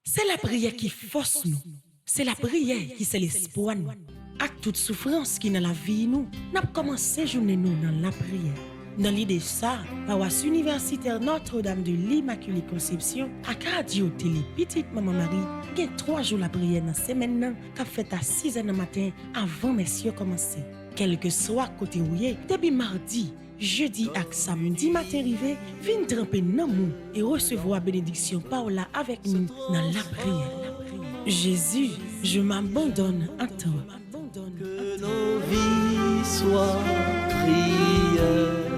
C'est la prière qui force nous. C'est la prière qui c'est l'espoir nous. Avec toute souffrance qui dans la vie nous, n'a commencé journée nous dans la prière. Dans l'idée ça, paroisse universitaire Notre-Dame de l'Immaculée Conception, à Radio Télé Petite Maman Marie, il y a 3 jours la prière dans la semaine qui fait à 6 h du matin avant messieurs commencer. Quel que soit côté où est, depuis mardi, jeudi et samedi matin arrivé, viens tremper dans nous et recevoir bénédiction Paola avec nous dans la prière. Jésus, je m'abandonne à toi. Que nos vies soient prières.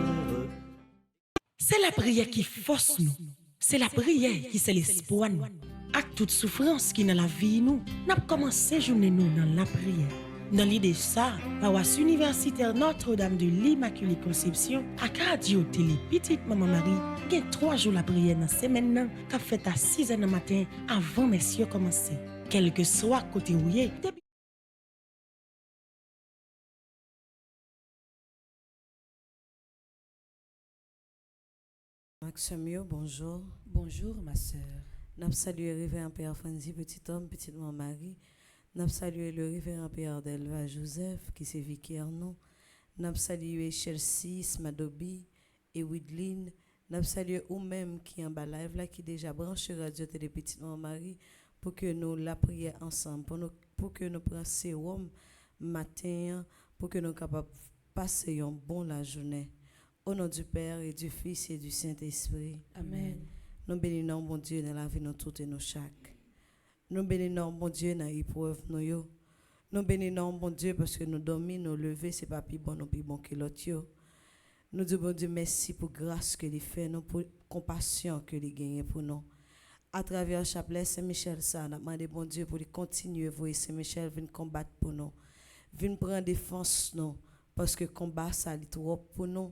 C'est la prière qui force nous. C'est la prière qui c'est l'espoir nous. Avec toute souffrance qui dans la vie nous, n'a commencé journée nous dans la prière. Dans l'idée ça, paroisse universitaire Notre-Dame de l'Immaculée Conception, à Radio Télé Petite Maman Marie, il y a 3 jours la prière dans la semaine qui fait à 6 h du matin avant messieurs commencer. Quel que soit côté où est, Maximio, bonjour. Bonjour ma sœur. Nous saluons le révérend Père Fanzi, petit homme, petite maman Marie. Nous saluons le révérend Père Delva Joseph, qui s'est vicaire nous. Nous saluons Chelsea, Smadobi et Widlin. Nous saluons vous-même qui est en bas live là, qui déjà branché Radio Télé Petite Maman Marie, pour que nous la prions ensemble, pour que nous prenions sérum matin, pour que nous soyons capables de passer une bonne journée. Au nom du Père et du Fils et du Saint-Esprit. Amen. Nous bénissons, bon Dieu, dans la vie de toutes et nos chaque. Nous bénissons, bon Dieu, dans l'épreuve. Nous bénissons, bon Dieu, parce que nous dormons, nous levons, ce n'est pas plus bon, nous plus bon que l'autre. Nous disons, bon Dieu, merci pour grâce que il fait, nous pour compassion que il gagne pour nous. À travers le chapelet Saint-Michel, ça, nous demandons, bon Dieu, pour continuer, voir Saint-Michel venir combattre pour nous. Venir prendre défense, nous, parce que combat, ça, est trop pour nous.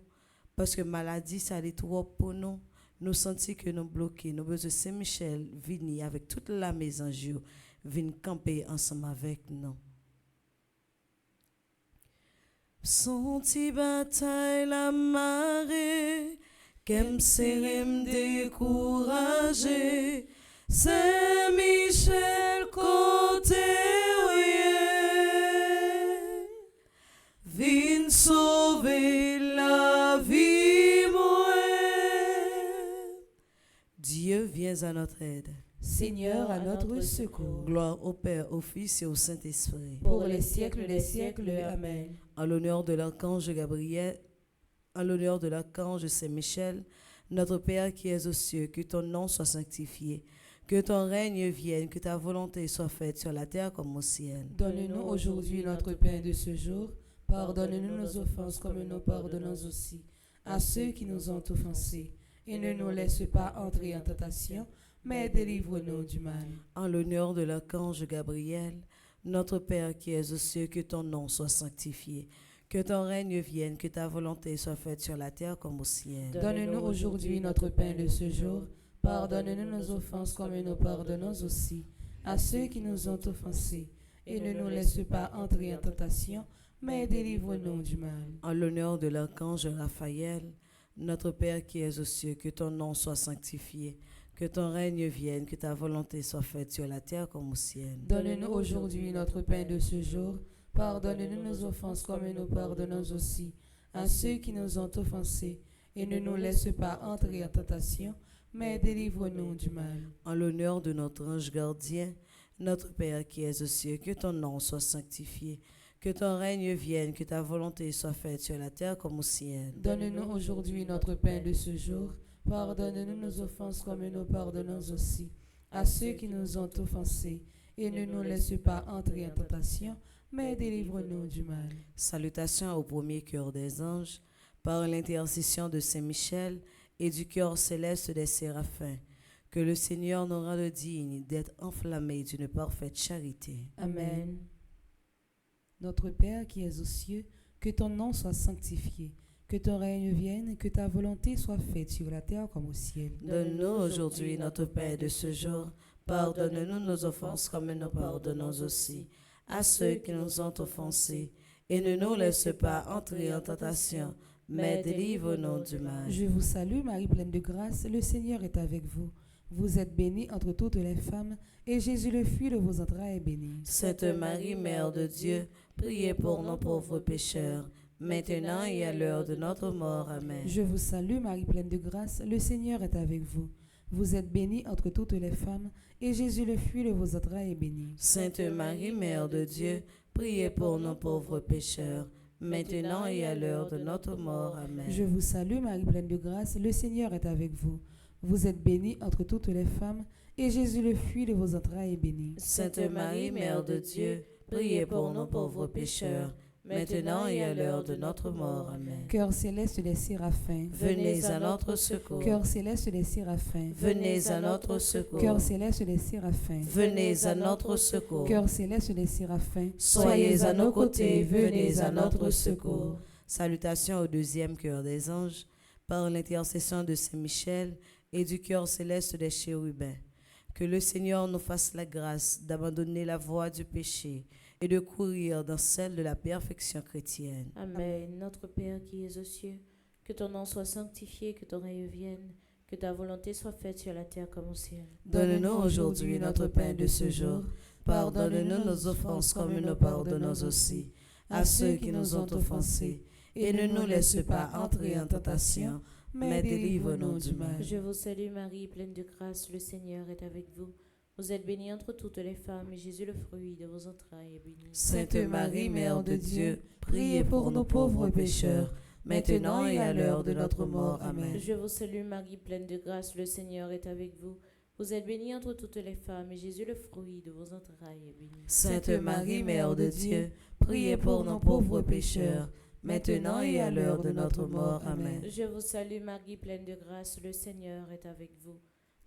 Parce que maladie, ça est trop pour nous. Nous sentons que nous bloqués. Nous besoin de Saint-Michel venir avec toute la maison, venir camper ensemble avec nous. Senti bataille la marée, qu'aime serrer me décourager. Saint-Michel côté viens sauver la vie, moi. Dieu vient à notre aide. Seigneur, à notre secours. Gloire au Père, au Fils et au Saint-Esprit. Pour les siècles des siècles. Amen. En l'honneur de l'archange Gabriel, en l'honneur de l'archange Saint-Michel, notre Père qui es aux cieux, que ton nom soit sanctifié, que ton règne vienne, que ta volonté soit faite sur la terre comme au ciel. Donne-nous aujourd'hui notre pain de ce jour. Pardonne-nous nos offenses comme nous pardonnons aussi à ceux qui nous ont offensés. Et ne nous laisse pas entrer en tentation, mais délivre-nous du mal. En l'honneur de l'archange Gabriel, notre Père qui es aux cieux, que ton nom soit sanctifié, que ton règne vienne, que ta volonté soit faite sur la terre comme au ciel. Donne-nous aujourd'hui notre pain de ce jour. Pardonne-nous nos offenses comme nous pardonnons aussi à ceux qui nous ont offensés. Et ne nous laisse pas entrer en tentation, mais délivre-nous du mal. En l'honneur de l'archange Raphaël, notre Père qui es aux cieux, que ton nom soit sanctifié, que ton règne vienne, que ta volonté soit faite sur la terre comme au ciel. Donne-nous aujourd'hui notre pain de ce jour. Pardonne-nous nos offenses comme nous pardonnons aussi à ceux qui nous ont offensés. Et ne nous laisse pas entrer en tentation, mais délivre-nous du mal. En l'honneur de notre ange gardien, notre Père qui es aux cieux, que ton nom soit sanctifié, que ton règne vienne, que ta volonté soit faite sur la terre comme au ciel. Donne-nous aujourd'hui notre pain de ce jour. Pardonne-nous nos offenses comme nous pardonnons aussi à ceux qui nous ont offensés. Et ne nous laisse pas entrer en tentation, mais délivre-nous du mal. Salutations au premier cœur des anges, par l'intercession de Saint-Michel et du cœur céleste des séraphins, que le Seigneur nous rende dignes d'être enflammés d'une parfaite charité. Amen. Notre Père qui es aux cieux, que ton nom soit sanctifié, que ton règne vienne, que ta volonté soit faite sur la terre comme au ciel. Donne-nous aujourd'hui notre pain de ce jour. Pardonne-nous nos offenses comme nous pardonnons aussi à ceux qui nous ont offensés. Et ne nous laisse pas entrer en tentation, mais délivre-nous du mal. Je vous salue, Marie pleine de grâce, le Seigneur est avec vous. Vous êtes bénie entre toutes les femmes, et Jésus, le fruit de vos entrailles, est béni. Sainte Marie, Mère de Dieu, priez pour nous pauvres pécheurs, maintenant et à l'heure de notre mort. Amen. Je vous salue, Marie pleine de grâce, le Seigneur est avec vous. Vous êtes bénie entre toutes les femmes, et Jésus, le fruit de vos entrailles, est béni. Sainte Marie, Mère de Dieu, priez pour nous pauvres pécheurs, maintenant et à l'heure de notre mort. Amen. Je vous salue, Marie pleine de grâce, le Seigneur est avec vous. Vous êtes bénie entre toutes les femmes, et Jésus, le fruit de vos entrailles, est béni. Sainte Marie, Mère de Dieu, priez pour nous pauvres pécheurs, maintenant et à l'heure de notre mort. Amen. Cœur céleste des séraphins, Venez à notre secours. cœur céleste des séraphins, Venez à notre secours. cœur céleste des séraphins, Venez à notre secours. cœur céleste des séraphins, Soyez à nos côtés, venez à notre secours. Salutations au deuxième cœur des anges, par l'intercession de Saint Michel et du cœur céleste des chérubins. Que le Seigneur nous fasse la grâce d'abandonner la voie du péché et de courir dans celle de la perfection chrétienne. Amen. Notre Père qui es aux cieux, que ton nom soit sanctifié, que ton règne vienne, que ta volonté soit faite sur la terre comme au ciel. Donne-nous aujourd'hui notre pain de ce jour. Pardonne-nous nos offenses comme nous pardonnons aussi à ceux qui nous ont offensés. Et ne nous laisse pas entrer en tentation, mais délivre-nous du mal. Je vous salue Marie, pleine de grâce, le Seigneur est avec vous. Vous êtes bénie entre toutes les femmes, et Jésus, le fruit de vos entrailles, est béni. Sainte Marie, Mère de Dieu, priez pour nos pauvres pécheurs, maintenant et à l'heure de notre mort. Amen. Je vous salue Marie, pleine de grâce, le Seigneur est avec vous. Vous êtes bénie entre toutes les femmes, et Jésus, le fruit de vos entrailles, est béni. Sainte Marie, Mère de Dieu, priez pour nos pauvres pécheurs, maintenant et à l'heure de notre mort. Amen. Je vous salue Marie, pleine de grâce, le Seigneur est avec vous.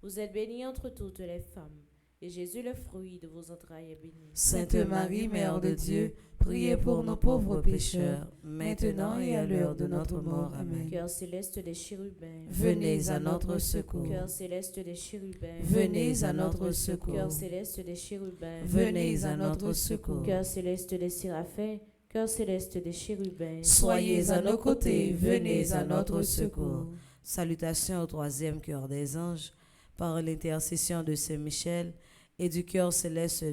Vous êtes bénie entre toutes les femmes, et Jésus, le fruit de vos entrailles, est béni. Sainte Marie, Mère de Dieu, priez pour nos pauvres pécheurs, maintenant et à l'heure de notre mort. Amen. Cœur céleste des chérubins, Venez à notre secours. cœur céleste des chérubins, Venez à notre secours. cœur céleste des chérubins, Venez à notre secours. cœur céleste des séraphins, cœur céleste des chérubins. Soyez à nos côtés, venez à notre secours. Salutations au troisième cœur des anges, par l'intercession de Saint Michel et du cœur céleste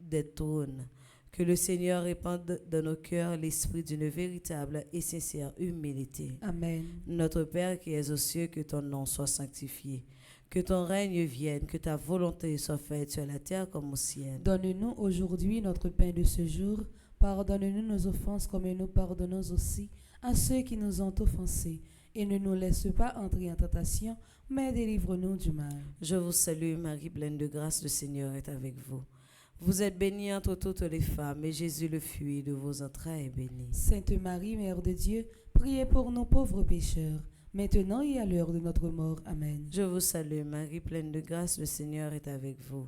des trônes. Que le Seigneur répande dans nos cœurs l'esprit d'une véritable et sincère humilité. Amen. Notre Père qui es aux cieux, que ton nom soit sanctifié, que ton règne vienne, que ta volonté soit faite sur la terre comme au ciel. Donne-nous aujourd'hui notre pain de ce jour. Pardonne-nous nos offenses comme nous pardonnons aussi à ceux qui nous ont offensés. Et ne nous laisse pas entrer en tentation, mais délivre-nous du mal. Je vous salue Marie, pleine de grâce, le Seigneur est avec vous. Vous êtes bénie entre toutes les femmes, et Jésus, le fruit de vos entrailles, est béni. Sainte Marie, Mère de Dieu, priez pour nos pauvres pécheurs, maintenant et à l'heure de notre mort. Amen. Je vous salue Marie, pleine de grâce, le Seigneur est avec vous.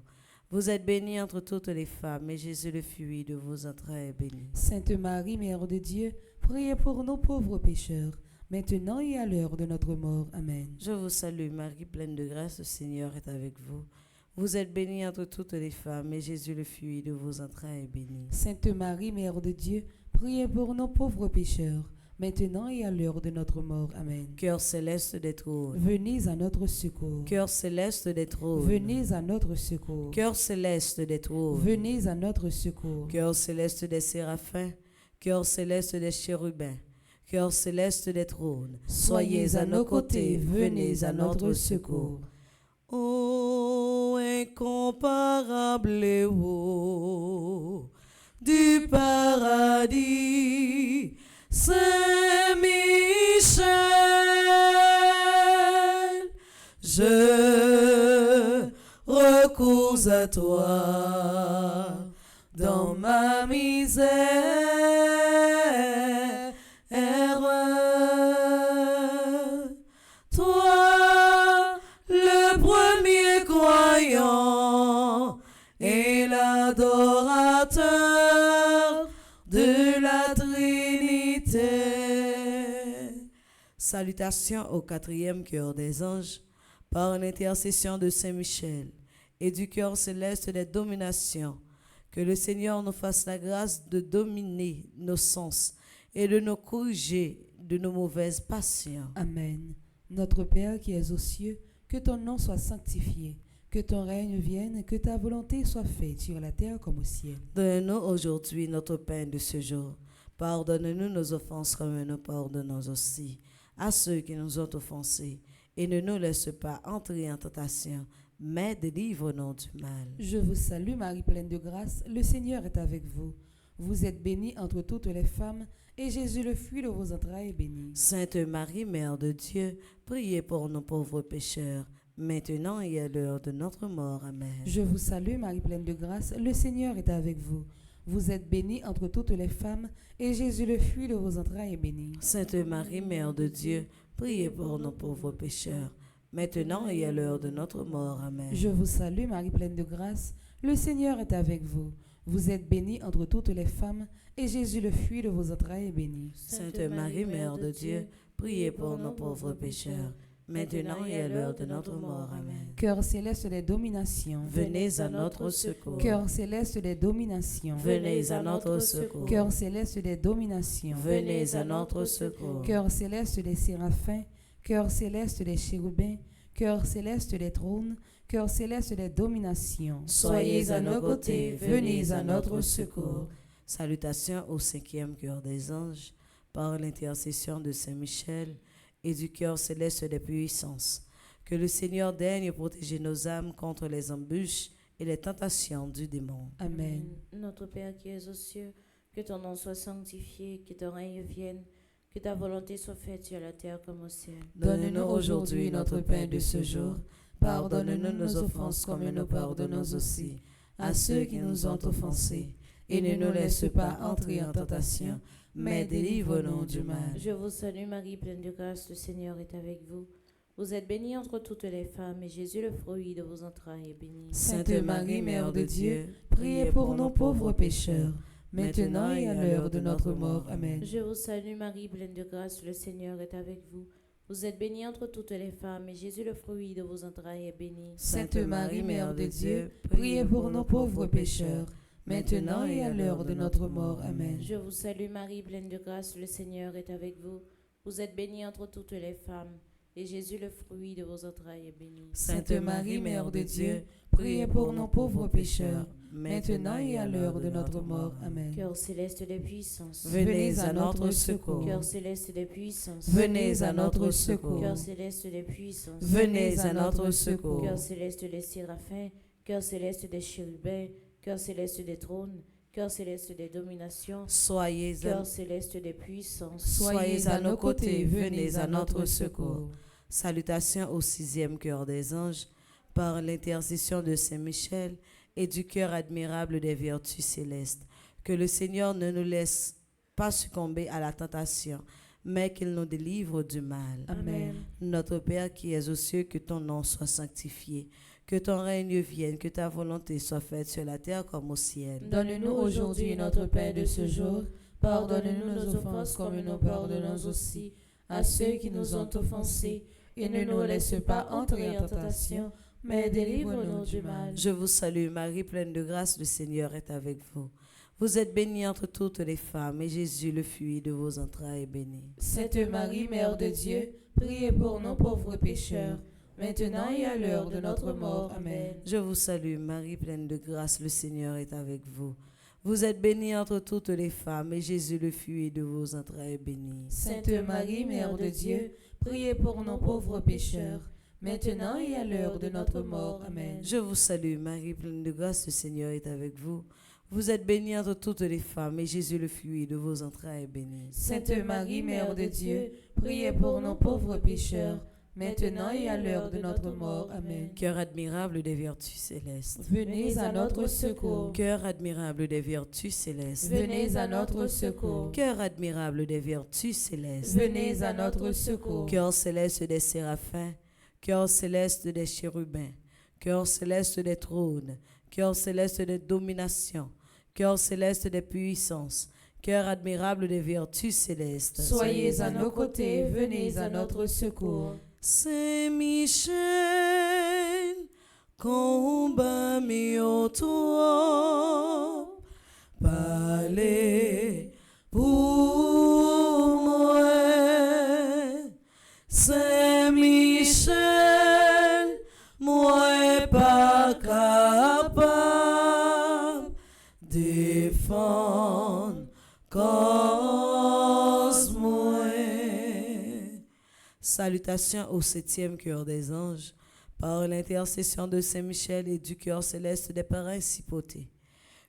Vous êtes bénie entre toutes les femmes, et Jésus, le fruit de vos entrailles, est béni. Sainte Marie, Mère de Dieu, priez pour nos pauvres pécheurs, maintenant et à l'heure de notre mort. Amen. Je vous salue Marie, pleine de grâce, le Seigneur est avec vous. Vous êtes bénie entre toutes les femmes, et Jésus, le fruit de vos entrailles, est béni. Sainte Marie, Mère de Dieu, priez pour nos pauvres pécheurs, maintenant et à l'heure de notre mort. Amen. Cœur céleste des trônes. Venez à notre secours. Cœur céleste des trônes. Venez à notre secours. Cœur céleste des trônes. Venez à notre secours. Cœur céleste des séraphins. Cœur céleste des chérubins. Cœur céleste des trônes. Soyez à nos côtés, venez à notre secours. Ô incomparable héros du paradis, Saint-Michel, je recours à toi dans ma misère. Toi, le premier croyant et l'adorateur de la Trinité. Salutations au quatrième cœur des anges, par l'intercession de Saint Michel et du cœur céleste des dominations. Que le Seigneur nous fasse la grâce de dominer nos sens et de nous corriger de nos mauvaises passions. Amen. Notre Père qui es aux cieux, que ton nom soit sanctifié, Que ton règne vienne, que ta volonté soit faite sur la terre comme au ciel. Donne-nous aujourd'hui notre pain de ce jour. Pardonne-nous nos offenses comme nous pardonnons aussi à ceux qui nous ont offensés. Et ne nous laisse pas entrer en tentation, mais délivre-nous du mal. Je vous salue Marie pleine de grâce, le Seigneur est avec vous. Vous êtes bénie entre toutes les femmes, et Jésus, le fruit de vos entrailles, est béni. Sainte Marie, Mère de Dieu, priez pour nos pauvres pécheurs, maintenant et à l'heure de notre mort. Amen. Je vous salue Marie pleine de grâce, le Seigneur est avec vous. Vous êtes bénie entre toutes les femmes, et Jésus, le fruit de vos entrailles, est béni. Sainte Marie, Mère de Dieu, priez pour nos pauvres pécheurs, maintenant et à l'heure de notre mort. Amen. Je vous salue Marie pleine de grâce, le Seigneur est avec vous. Vous êtes bénie entre toutes les femmes, et Jésus, le fruit de vos entrailles, est béni. Sainte Marie, Mère de Dieu, priez pour nos pauvres pécheurs, maintenant et à l'heure de notre mort. Amen. Cœur céleste des dominations, Venez à notre secours. cœur céleste des dominations, Venez à notre secours. cœur céleste des dominations, Venez à notre secours. cœur céleste des séraphins, cœur céleste des chérubins, cœur céleste des trônes, cœur céleste des dominations. Soyez à nos côtés, venez à notre secours. Salutations au cinquième cœur des anges, par l'intercession de Saint Michel et du cœur céleste des puissances. Que le Seigneur daigne protéger nos âmes contre les embûches et les tentations du démon. Amen. Notre Père qui es aux cieux, que ton nom soit sanctifié, que ton règne vienne, que ta volonté soit faite sur la terre comme au ciel. Donne-nous aujourd'hui notre pain de ce jour. Pardonne-nous nos offenses comme nous pardonnons aussi à ceux qui nous ont offensés. Et ne nous laisse pas entrer en tentation, mais délivre-nous du mal. Je vous salue Marie, pleine de grâce, le Seigneur est avec vous. Vous êtes bénie entre toutes les femmes, et Jésus, le fruit de vos entrailles, est béni. Sainte Marie, Mère de Dieu, priez pour nos pauvres pécheurs, maintenant et à l'heure de notre mort. Amen. Je vous salue Marie, pleine de grâce, le Seigneur est avec vous. Vous êtes bénie entre toutes les femmes, et Jésus, le fruit de vos entrailles, est béni. Sainte Marie, Mère de Dieu, priez pour nos pauvres pécheurs, maintenant et à l'heure de notre mort. Amen. Je vous salue Marie, pleine de grâce, le Seigneur est avec vous. Vous êtes bénie entre toutes les femmes, et Jésus, le fruit de vos entrailles, est béni. Sainte Marie, Mère de Dieu, priez pour nos pauvres pécheurs, maintenant et à l'heure de notre mort. Amen. Cœur céleste des puissances, Venez à notre secours. cœur céleste des puissances, Venez à notre secours. cœur céleste des puissances, Venez à notre secours. cœur céleste des séraphins, cœur céleste des chérubins, cœur céleste des trônes, cœur céleste des dominations, Soyez cœur céleste des puissances. Soyez à nos côtés, venez à notre secours. Salutations au sixième cœur des anges, par l'intercession de Saint Michel et du cœur admirable des vertus célestes. Que le Seigneur ne nous laisse pas succomber à la tentation, mais qu'il nous délivre du mal. Amen. Notre Père qui es aux cieux, que ton nom soit sanctifié, que ton règne vienne, que ta volonté soit faite sur la terre comme au ciel. Donne-nous aujourd'hui notre pain de ce jour. Pardonne-nous nos offenses comme nous pardonnons aussi à ceux qui nous ont offensés. Et ne nous laisse pas entrer en tentation, mais délivre-nous du mal. Je vous salue Marie, pleine de grâce, le Seigneur est avec vous. Vous êtes bénie entre toutes les femmes, et Jésus, le fruit de vos entrailles, est béni. Sainte Marie, Mère de Dieu, priez pour nos pauvres pécheurs, maintenant et à l'heure de notre mort. Amen. Je vous salue Marie, pleine de grâce, le Seigneur est avec vous. Vous êtes bénie entre toutes les femmes, et Jésus, le fruit de vos entrailles, est béni. Sainte Marie, Mère de Dieu, priez pour nos pauvres pécheurs, maintenant et à l'heure de notre mort. Amen. Je vous salue Marie, pleine de grâce, le Seigneur est avec vous. Vous êtes bénie entre toutes les femmes, et Jésus, le fruit de vos entrailles, est béni. Sainte Marie, Mère de Dieu, priez pour nos pauvres pécheurs, maintenant et à l'heure de notre mort. Amen. Cœur admirable des vertus célestes. Venez à notre secours. Cœur admirable des vertus célestes. Venez à notre secours. Cœur admirable des vertus célestes. Venez à notre secours. Cœur céleste des séraphins. Cœur céleste des chérubins. Cœur céleste des trônes. Cœur céleste des dominations. Cœur céleste des puissances. Cœur admirable des vertus célestes. Soyez à nos côtés, venez à notre secours. Saint Michel, combat mieux toi, parlez pour moi. Saint Michel, moi pas pas capable défendre cause moi. Salutations au 7e cœur des anges, par l'intercession de Saint-Michel et du cœur céleste des principautés.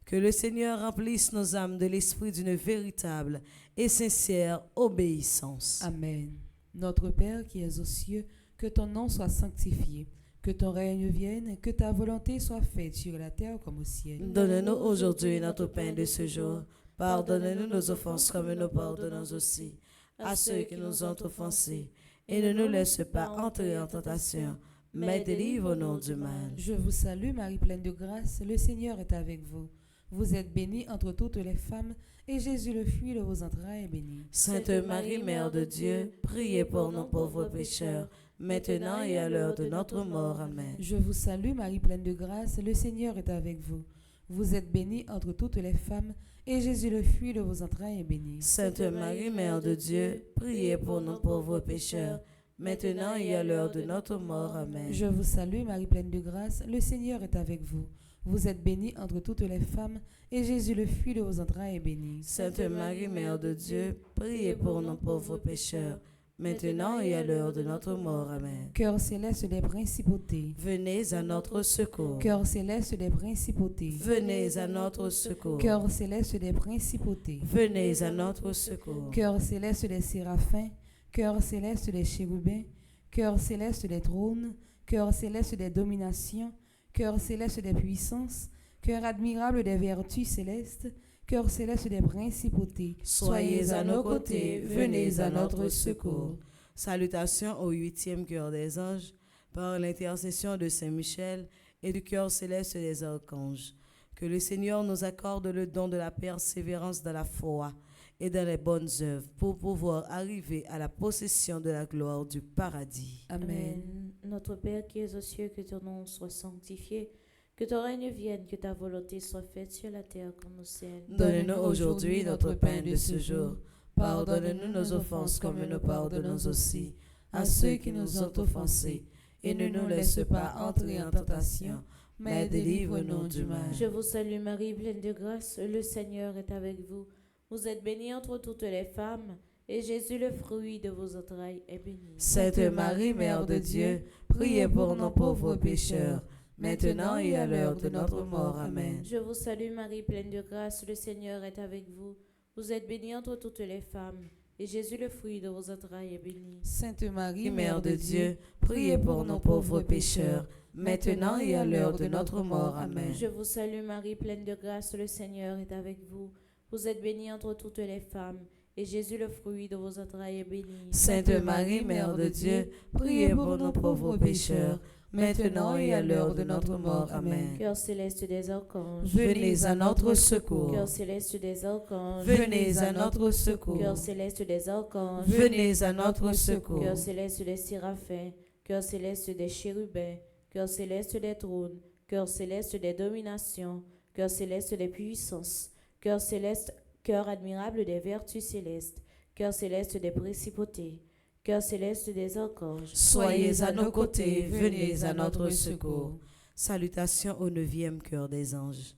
Que le Seigneur remplisse nos âmes de l'esprit d'une véritable et sincère obéissance. Amen. Notre Père qui es aux cieux, que ton nom soit sanctifié, que ton règne vienne, que ta volonté soit faite sur la terre comme au ciel. Donne-nous aujourd'hui notre pain de ce jour. Pardonne-nous nos offenses comme nous pardonnons aussi à ceux qui nous ont offensés. Et ne nous laisse pas entrer en tentation, mais délivre-nous du mal. Je vous salue Marie pleine de grâce, le Seigneur est avec vous. Vous êtes bénie entre toutes les femmes, et Jésus, le fruit de vos entrailles, est béni. Sainte Marie, Mère de Dieu, priez pour nous pauvres pécheurs, maintenant et à l'heure de notre mort. Amen. Je vous salue Marie pleine de grâce, le Seigneur est avec vous. Vous êtes bénie entre toutes les femmes, et Jésus, le fruit de vos entrailles, est béni. Sainte Marie, Mère de Dieu, priez pour nous pauvres pécheurs, maintenant et à l'heure de notre mort. Amen. Je vous salue Marie pleine de grâce, le Seigneur est avec vous. Vous êtes bénie entre toutes les femmes, et Jésus, le fruit de vos entrailles, est béni. Sainte Marie, Mère de Dieu, priez pour nous pauvres pécheurs, maintenant et à l'heure de notre mort. Amen. Cœur céleste des principautés. Venez à notre secours. Cœur céleste des principautés. Venez à notre secours. Cœur céleste des principautés. Venez à notre secours. Cœur céleste des séraphins. Cœur céleste des chérubins. Cœur céleste des trônes. Cœur céleste des dominations. Cœur céleste des puissances. Cœur admirable des vertus célestes. Cœur céleste des principautés, soyez à nos côtés, venez à notre secours. Salutations au 8e cœur des anges, par l'intercession de Saint-Michel et du cœur céleste des archanges. Que le Seigneur nous accorde le don de la persévérance dans la foi et dans les bonnes œuvres pour pouvoir arriver à la possession de la gloire du paradis. Amen. Notre Père qui es aux cieux, que ton nom soit sanctifié. Que ton règne vienne, que ta volonté soit faite sur la terre comme au ciel. Donne-nous aujourd'hui notre pain de ce jour. Pardonne-nous nos offenses comme nous pardonnons aussi à ceux qui nous ont offensés. Et ne nous laisse pas entrer en tentation, mais délivre-nous du mal. Je vous salue Marie, pleine de grâce, le Seigneur est avec vous. Vous êtes bénie entre toutes les femmes, et Jésus, le fruit de vos entrailles, est béni. Sainte Marie, Mère de Dieu, priez pour nos pauvres pécheurs, maintenant et à l'heure de notre mort. Amen. Je vous salue Marie, pleine de grâce, le Seigneur est avec vous. Vous êtes bénie entre toutes les femmes, et Jésus, le fruit de vos entrailles, est béni. Sainte Marie, Mère de Dieu, priez pour nos pauvres pécheurs, maintenant et à l'heure de notre mort. Amen. Je vous salue Marie, pleine de grâce, le Seigneur est avec vous. Vous êtes bénie entre toutes les femmes, et Jésus, le fruit de vos entrailles, est béni. Sainte Marie, Mère de Dieu, priez pour nos pauvres pécheurs, maintenant et à l'heure de notre mort. Amen. Cœur céleste des archanges, venez à notre secours. Cœur céleste des archanges, venez à notre secours. Cœur céleste des archanges, venez à notre secours. Cœur céleste des séraphins, cœur céleste des chérubins, cœur céleste des trônes, cœur céleste des dominations, cœur céleste des puissances, cœur céleste, cœur admirable des vertus célestes, cœur céleste des principautés, cœur céleste des archanges, soyez à nos côtés, venez à notre secours. Salutations au 9e cœur des anges.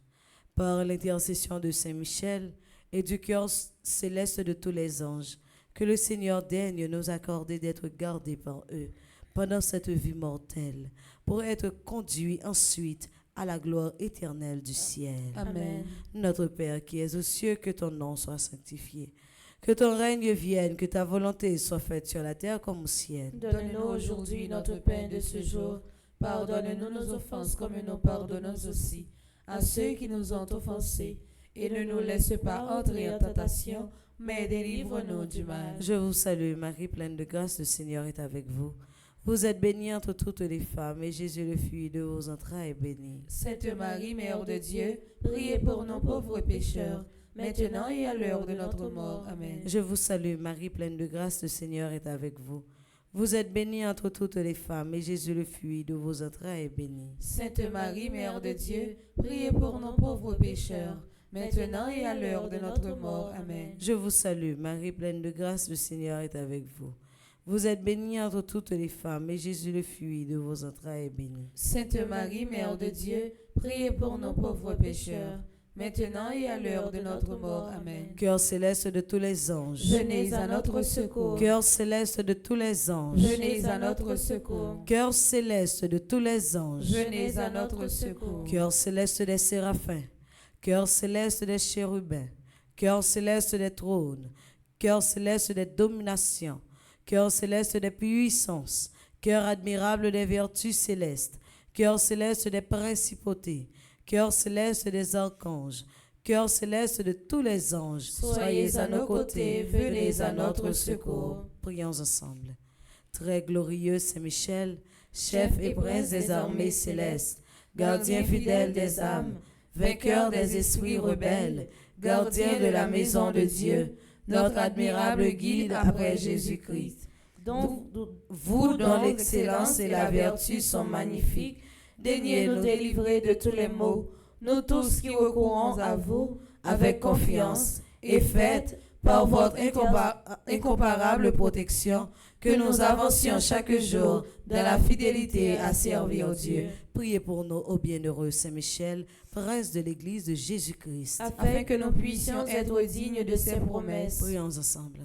Par l'intercession de Saint-Michel et du cœur céleste de tous les anges, que le Seigneur daigne nous accorder d'être gardés par eux pendant cette vie mortelle, pour être conduits ensuite à la gloire éternelle du ciel. Amen. Notre Père qui es aux cieux, que ton nom soit sanctifié. Que ton règne vienne, que ta volonté soit faite sur la terre comme au ciel. Donne-nous aujourd'hui notre pain de ce jour. Pardonne-nous nos offenses comme nous pardonnons aussi à ceux qui nous ont offensés. Et ne nous laisse pas entrer en tentation, mais délivre-nous du mal. Je vous salue Marie, pleine de grâce, le Seigneur est avec vous. Vous êtes bénie entre toutes les femmes, et Jésus, le fruit de vos entrailles, est béni. Sainte Marie, Mère de Dieu, priez pour nos pauvres pécheurs, maintenant et à l'heure de notre mort. Amen. Je vous salue Marie, pleine de grâce, le Seigneur est avec vous. Vous êtes bénie entre toutes les femmes, et Jésus, le fruit de vos entrailles, est béni. Sainte Marie, Mère de Dieu, priez pour nos pauvres pécheurs, maintenant et à l'heure de notre mort. Amen. Je vous salue Marie, pleine de grâce, le Seigneur est avec vous. Vous êtes bénie entre toutes les femmes, et Jésus, le fruit de vos entrailles, est béni. Sainte Marie, Mère de Dieu, priez pour nos pauvres pécheurs, maintenant et à l'heure de notre mort. Amen. Cœur céleste de tous les anges, Venez à notre secours. cœur céleste de tous les anges, Venez à notre secours. cœur céleste de tous les anges, Venez à notre secours. cœur céleste des séraphins, cœur céleste des chérubins, cœur céleste des trônes, cœur céleste des dominations, cœur céleste des puissances, cœur admirable des vertus célestes, cœur céleste des principautés, cœur céleste des archanges, cœur céleste de tous les anges, Soyez à nos côtés, venez à notre secours. Prions ensemble. Très glorieux Saint-Michel, chef et prince des armées célestes, gardien fidèle des âmes, vainqueur des esprits rebelles, gardien de la maison de Dieu, notre admirable guide après Jésus-Christ. Donc, Vous, dont l'excellence et la vertu sont magnifiques, daignez nous délivrer de tous les maux, nous tous qui recourons à vous avec confiance, et faites, par votre incomparable protection, que nous avancions chaque jour dans la fidélité à servir Dieu, priez pour nous, ô bienheureux Saint-Michel, prince de l'Église de Jésus-Christ. afin que nous puissions être dignes de ses promesses. Prions ensemble.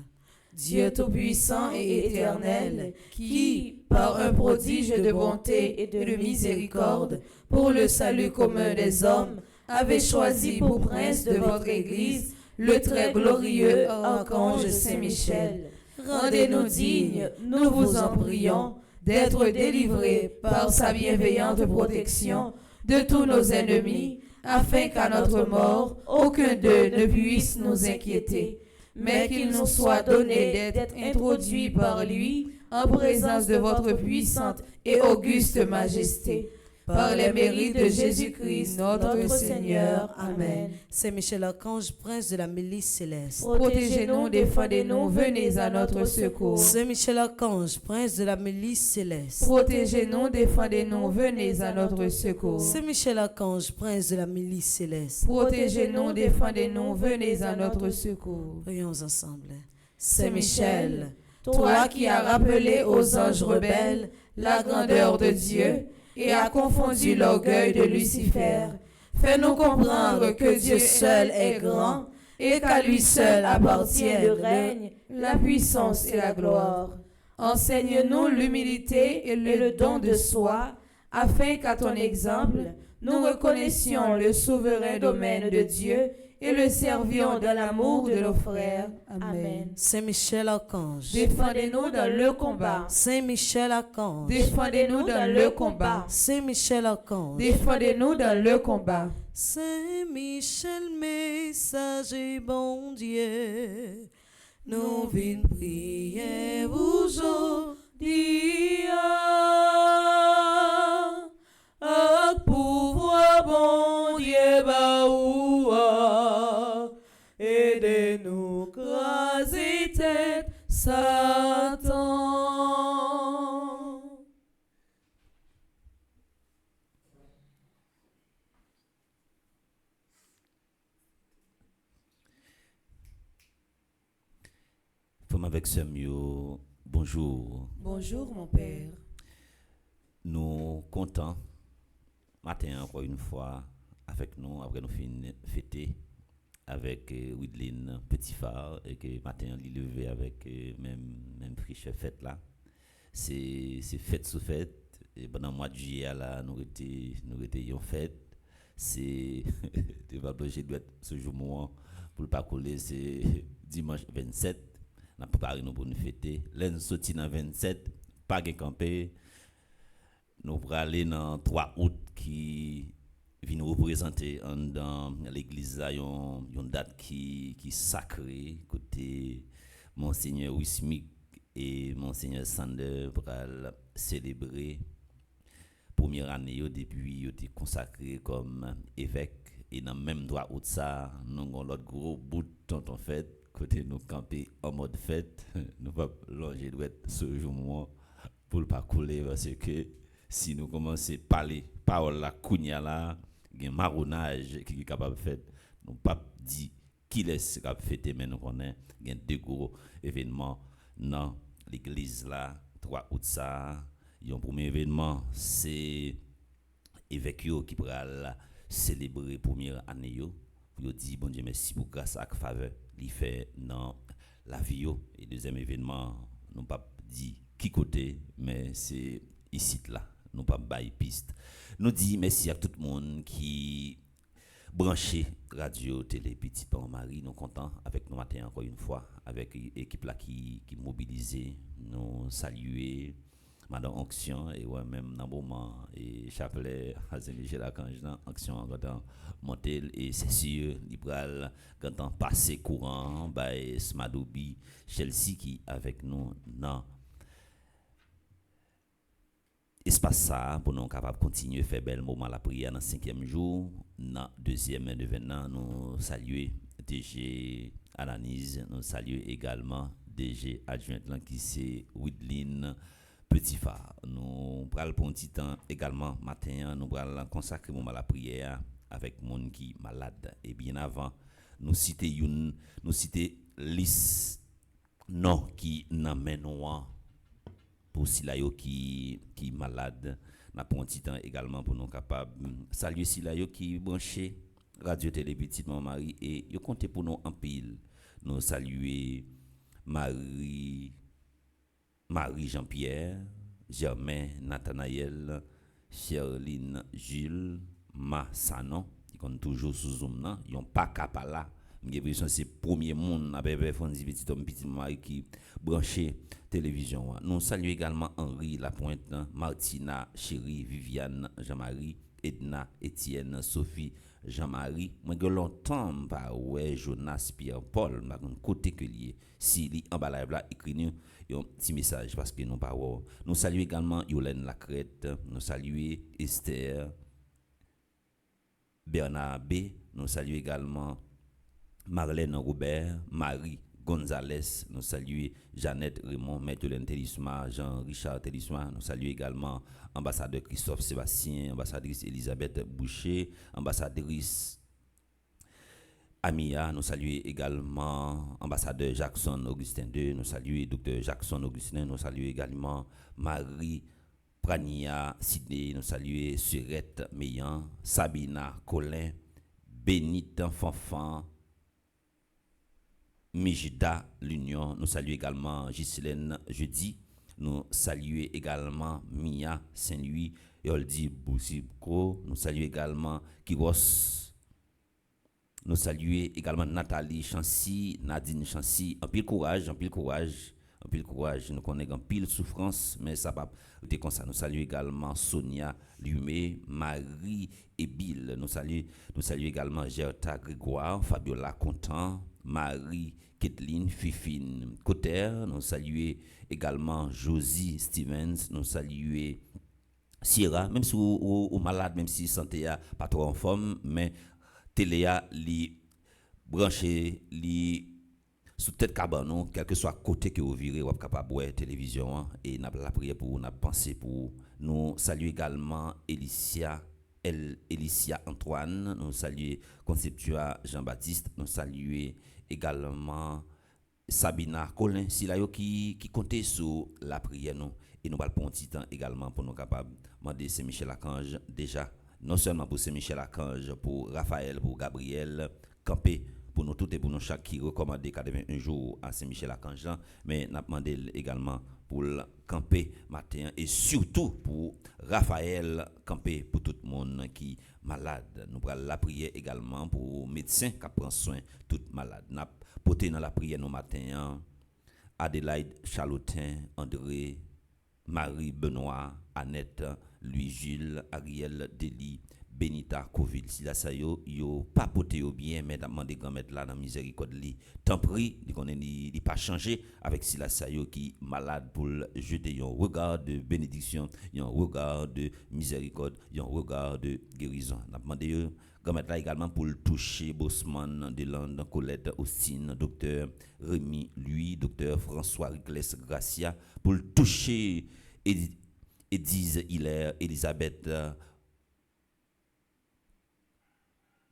Dieu Tout-Puissant et éternel, qui, par un prodige de bonté et de miséricorde, pour le salut commun des hommes, avait choisi pour prince de votre Église le très glorieux archange Saint-Michel. Rendez-nous dignes, nous vous en prions, d'être délivrés par sa bienveillante protection de tous nos ennemis, afin qu'à notre mort, aucun d'eux ne puisse nous inquiéter, mais qu'il nous soit donné d'être introduits par lui en présence de votre puissante et auguste majesté. Par les mérites de Jésus-Christ, notre Seigneur. Amen. Saint-Michel Archange, prince de la milice céleste. Protégez-nous, défendez-nous, venez à notre secours. Saint-Michel Archange, prince de la milice céleste. Protégez-nous, défendez-nous, venez à notre secours. Saint-Michel Archange, prince de la milice céleste. Protégez-nous, défendez-nous, venez à notre secours. Prions ensemble. Saint-Michel, toi qui as rappelé aux anges rebelles la grandeur de Dieu et as confondu l'orgueil de Lucifer, fais-nous comprendre que Dieu seul est grand et qu'à lui seul appartient le règne, la puissance et la gloire. Enseigne-nous l'humilité et le don de soi, afin qu'à ton exemple, nous reconnaissions le souverain domaine de Dieu et le servions dans l'amour de nos frères. Amen. Saint-Michel Archange. Défendez-nous dans le combat. Saint-Michel Archange. Défendez-nous dans le combat. Saint-Michel Archange. Défendez-nous dans le combat. Saint-Michel, messager bon Dieu, nous venons prier aujourd'hui. À pouvoir bon Dieu baoua, aidez-nous craser tête Satan. Femme avec Samuel, bonjour. Bonjour mon père. Nous contents matin encore une fois avec nous après nous finir fêter avec Widlin Petit Phare et que matin il levé avec même friche fête là. C'est fête sous fête et pendant le mois de juillet là nous était en fête. C'est tu vas obligé de ce jour moi pour pas coller c'est dimanche 27 n'a préparé nous pour nous fêter. L'en sorti dans 27 pas gain camper. Nous pour aller dans 3 août qui vient nous représenter dans l'église là une date qui sacrée côté Monseigneur Wismik et Monseigneur Sander pour célébrer première année depuis il été consacré comme évêque et dans même 3 août ça nous avons l'autre gros bout de temps en fait côté nous camper en mode fête nous pas longer doit ce jour pour pas couler parce que si nous commençons à parler parole la kounya là gen marronnage qui est capable de faire nous pas dit qui laisse capable fêter mais nous connaît gen deux gros événements dans l'église là 3 août ça, un premier événement c'est évêque qui pral célébrer première année yo. Pour dire bon Dieu merci pour grâce à faveur il fait dans la vie yo. Et deuxième événement non pas dit qui côté mais c'est ici là, non pas bail piste. Nous dit merci à tout le monde qui branché radio télé petit pan Marie, nous content avec nous matin encore une fois avec l'équipe là qui mobilisée, nous saluer Madame Onction et ouais même dans moment et chapelet Michel Archange dans Onction quand monter et c'est sûr libéral quand passé courant by Smadoubi Chelsea qui avec nous dans espace ça pour nous capable continuer faire bel moment la prière dans 5e jour dans 2e événement nous saluer DG Alanis, nous saluer également DG adjoint qui c'est Widlin Petit Phare. Nous pral pour un petit temps également matin nous pral consacrer moment la prière avec monde qui malade et bien avant nous citer liste non qui n'amène pour Silayo qui malade n'a pas un petit temps également pour nous capable saluer Silayo qui branché radio télé petite maman Marie et yo compter pour nous en pile nous saluer Marie Jean-Pierre Germain Nathanaël Cherline Jules Massanon qui compte toujours sous zoom nan yon pas capala j'ai l'impression c'est premier monde avec petit homme petit Marie qui branché télévision. Nous saluons également Henri Lapointe, Martina, Chérie, Viviane, Jean-Marie, Edna, Étienne, Sophie, Jean-Marie. Moi que longtemps par ouais Jonas Pierre Paul m'a côté que lié. Si li en bas là écrit nous un petit message parce que nous pas nous saluons également Yolène Lacrette, nous saluons Esther Bernard B, nous saluons également Marlène Robert, Marie Gonzalez, nous saluons Jeannette Raymond, Maître Télisma, Jean-Richard Télisma, nous saluons également ambassadeur Christophe Sébastien, ambassadrice Elisabeth Boucher, ambassadrice Amia, nous saluons également ambassadeur Jackson Augustin II, nous saluons docteur Jackson Augustin, nous saluons également Marie Prania Sidney, nous saluons Surette Meillan, Sabina Colin, Bénite Fanfan, Mijida l'Union, nous saluons également Ghislaine Jeudi, nous saluons également Mia Saint-Louis, Yoldi Boussibko, nous saluons également Kiros, nous saluons également Nathalie Chancy, Nadine Chancy, un pile courage, nous connaissons un pile souffrance, mais ça va être comme ça. Nous saluons également Sonia Lumé, Marie et Bill, nous saluons également Gerta Grégoire, Fabiola Contant, Marie Kathleen Fifine Cotter, nous saluons également Josie Stevens, nous saluons Sierra, même si ou malade, même si santé a pas trop en forme, mais téléa li branché li sous tête cabanon, quel que soit côté que vous virez, vous êtes capable de voir télévision et n'a la prière pour n'a pensé pour nous saluons également Elicia Antoine, nous saluons Conceptua Jean-Baptiste, nous saluons également Sabina Colin, si là qui comptait sur la prière nous et nous allons prendre un petit temps également pour nous capables demander Saint-Michel Archange déjà non seulement pour Saint-Michel Archange, pour Raphaël, pour Gabriel camper pour nous tous et pour nous chaque qui recommande 81 jours à Saint-Michel Archange, mais nous demandé également pour camper matin et surtout pour Raphaël camper pour tout le monde qui malade. Nous prenons la prière également pour médecins qui prennent soin tout malade. Nous portons dans la prière nos matins Adélaïde Charlotin, André, Marie Benoît, Annette, Louis Jules, Ariel Deli, Benita Covid. Si la ça yo pas porté bien mais demander grand mettre là dans miséricorde li. Tant pris, il pas changé avec si la ça yo qui malade pour jeter un regard de bénédiction, un regard de miséricorde, un regard de guérison. N'a demandé grand mettre là également pour le toucher Bosman Delande, Colette Austin, docteur Rémi lui, docteur François Ricles Gracia pour le toucher Edise Hilaire, Elisabeth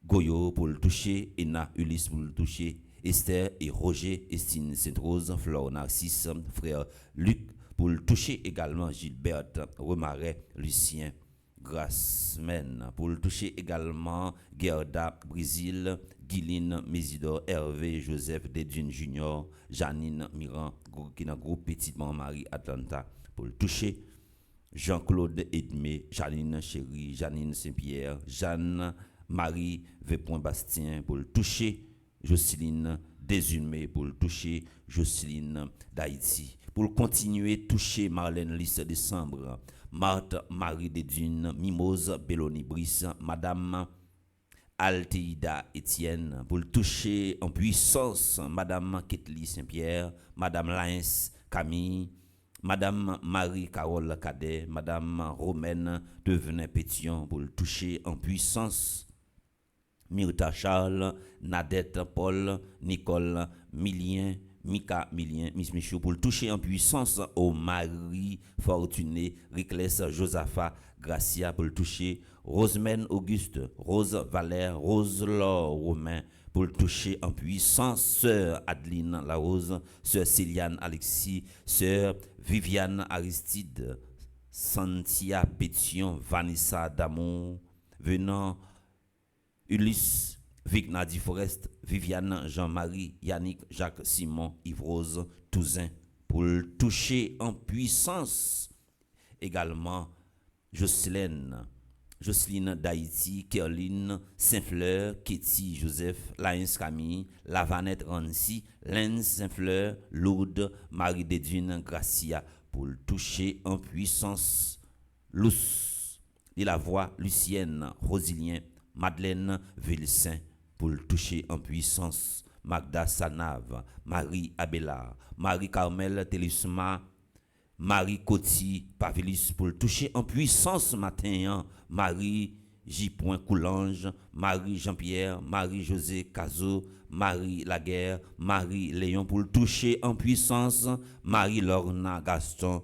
Goyo pour le toucher, Ena Ulysse pour le toucher, Esther et Roger, Estine Sainte-Rose, Flore Narcisse, frère Luc, pour le toucher également Gilberte, Remaret, Lucien, Grassmen, pour le toucher également Gerda, Brésil, Guiline, Mésidor, Hervé, Joseph, Dedune Junior, Janine, Miran, qui est dans le groupe Petite Marie Atlanta, pour le toucher Jean-Claude Edmé, Janine Chéri, Janine Saint-Pierre, Jeanne, Marie, V. Bastien, pour le toucher Jocelyne Désulmé, pour le toucher Jocelyne d'Haïti, pour le continuer toucher Marlène Lys Décembre, Marthe Marie des Dunes, Mimose Belloni Brice, Madame Alteida Étienne, pour le toucher en puissance Madame Ketli Saint-Pierre, Madame Laïns Camille, Madame Marie-Carole Cadet, Madame Romaine Devenin Pétion, pour le toucher en puissance Myrta Charles, Nadette Paul, Nicole Milien, Mika Milien, Miss Michou, pour le toucher en puissance au Marie Fortuné, Riclès Josaphat, Gracia, pour le toucher Rosemène Auguste, Rose Valère, Rose Laure Romain, pour le toucher en puissance Sœur Adeline Larose, Sœur Céliane Alexis, Sœur Viviane Aristide, Santia Pétion, Vanessa Damon, venant Ulysse, Vigna Di Forest, Viviane, Jean-Marie, Yannick, Jacques, Simon, Yves-Rose, Touzin, pour le toucher en puissance. Également, Jocelyne d'Haïti, Kerline, Saint-Fleur, Ketty, Joseph, Laïns Camille, Lavanette Rancy, Lens Saint-Fleur, Lourdes, Marie Dédune, Gracia, pour le toucher en puissance. Luce, et la voix, Lucienne, Rosilien, Madeleine Vilsain, pour le toucher en puissance. Magda Sanave, Marie Abelard, Marie Carmel Télisma, Marie Coty Pavilis, pour le toucher en puissance matin. Marie J. Coulange, Marie Jean-Pierre, Marie José Cazot, Marie Laguerre, Marie Léon, pour le toucher en puissance. Marie Lorna Gaston,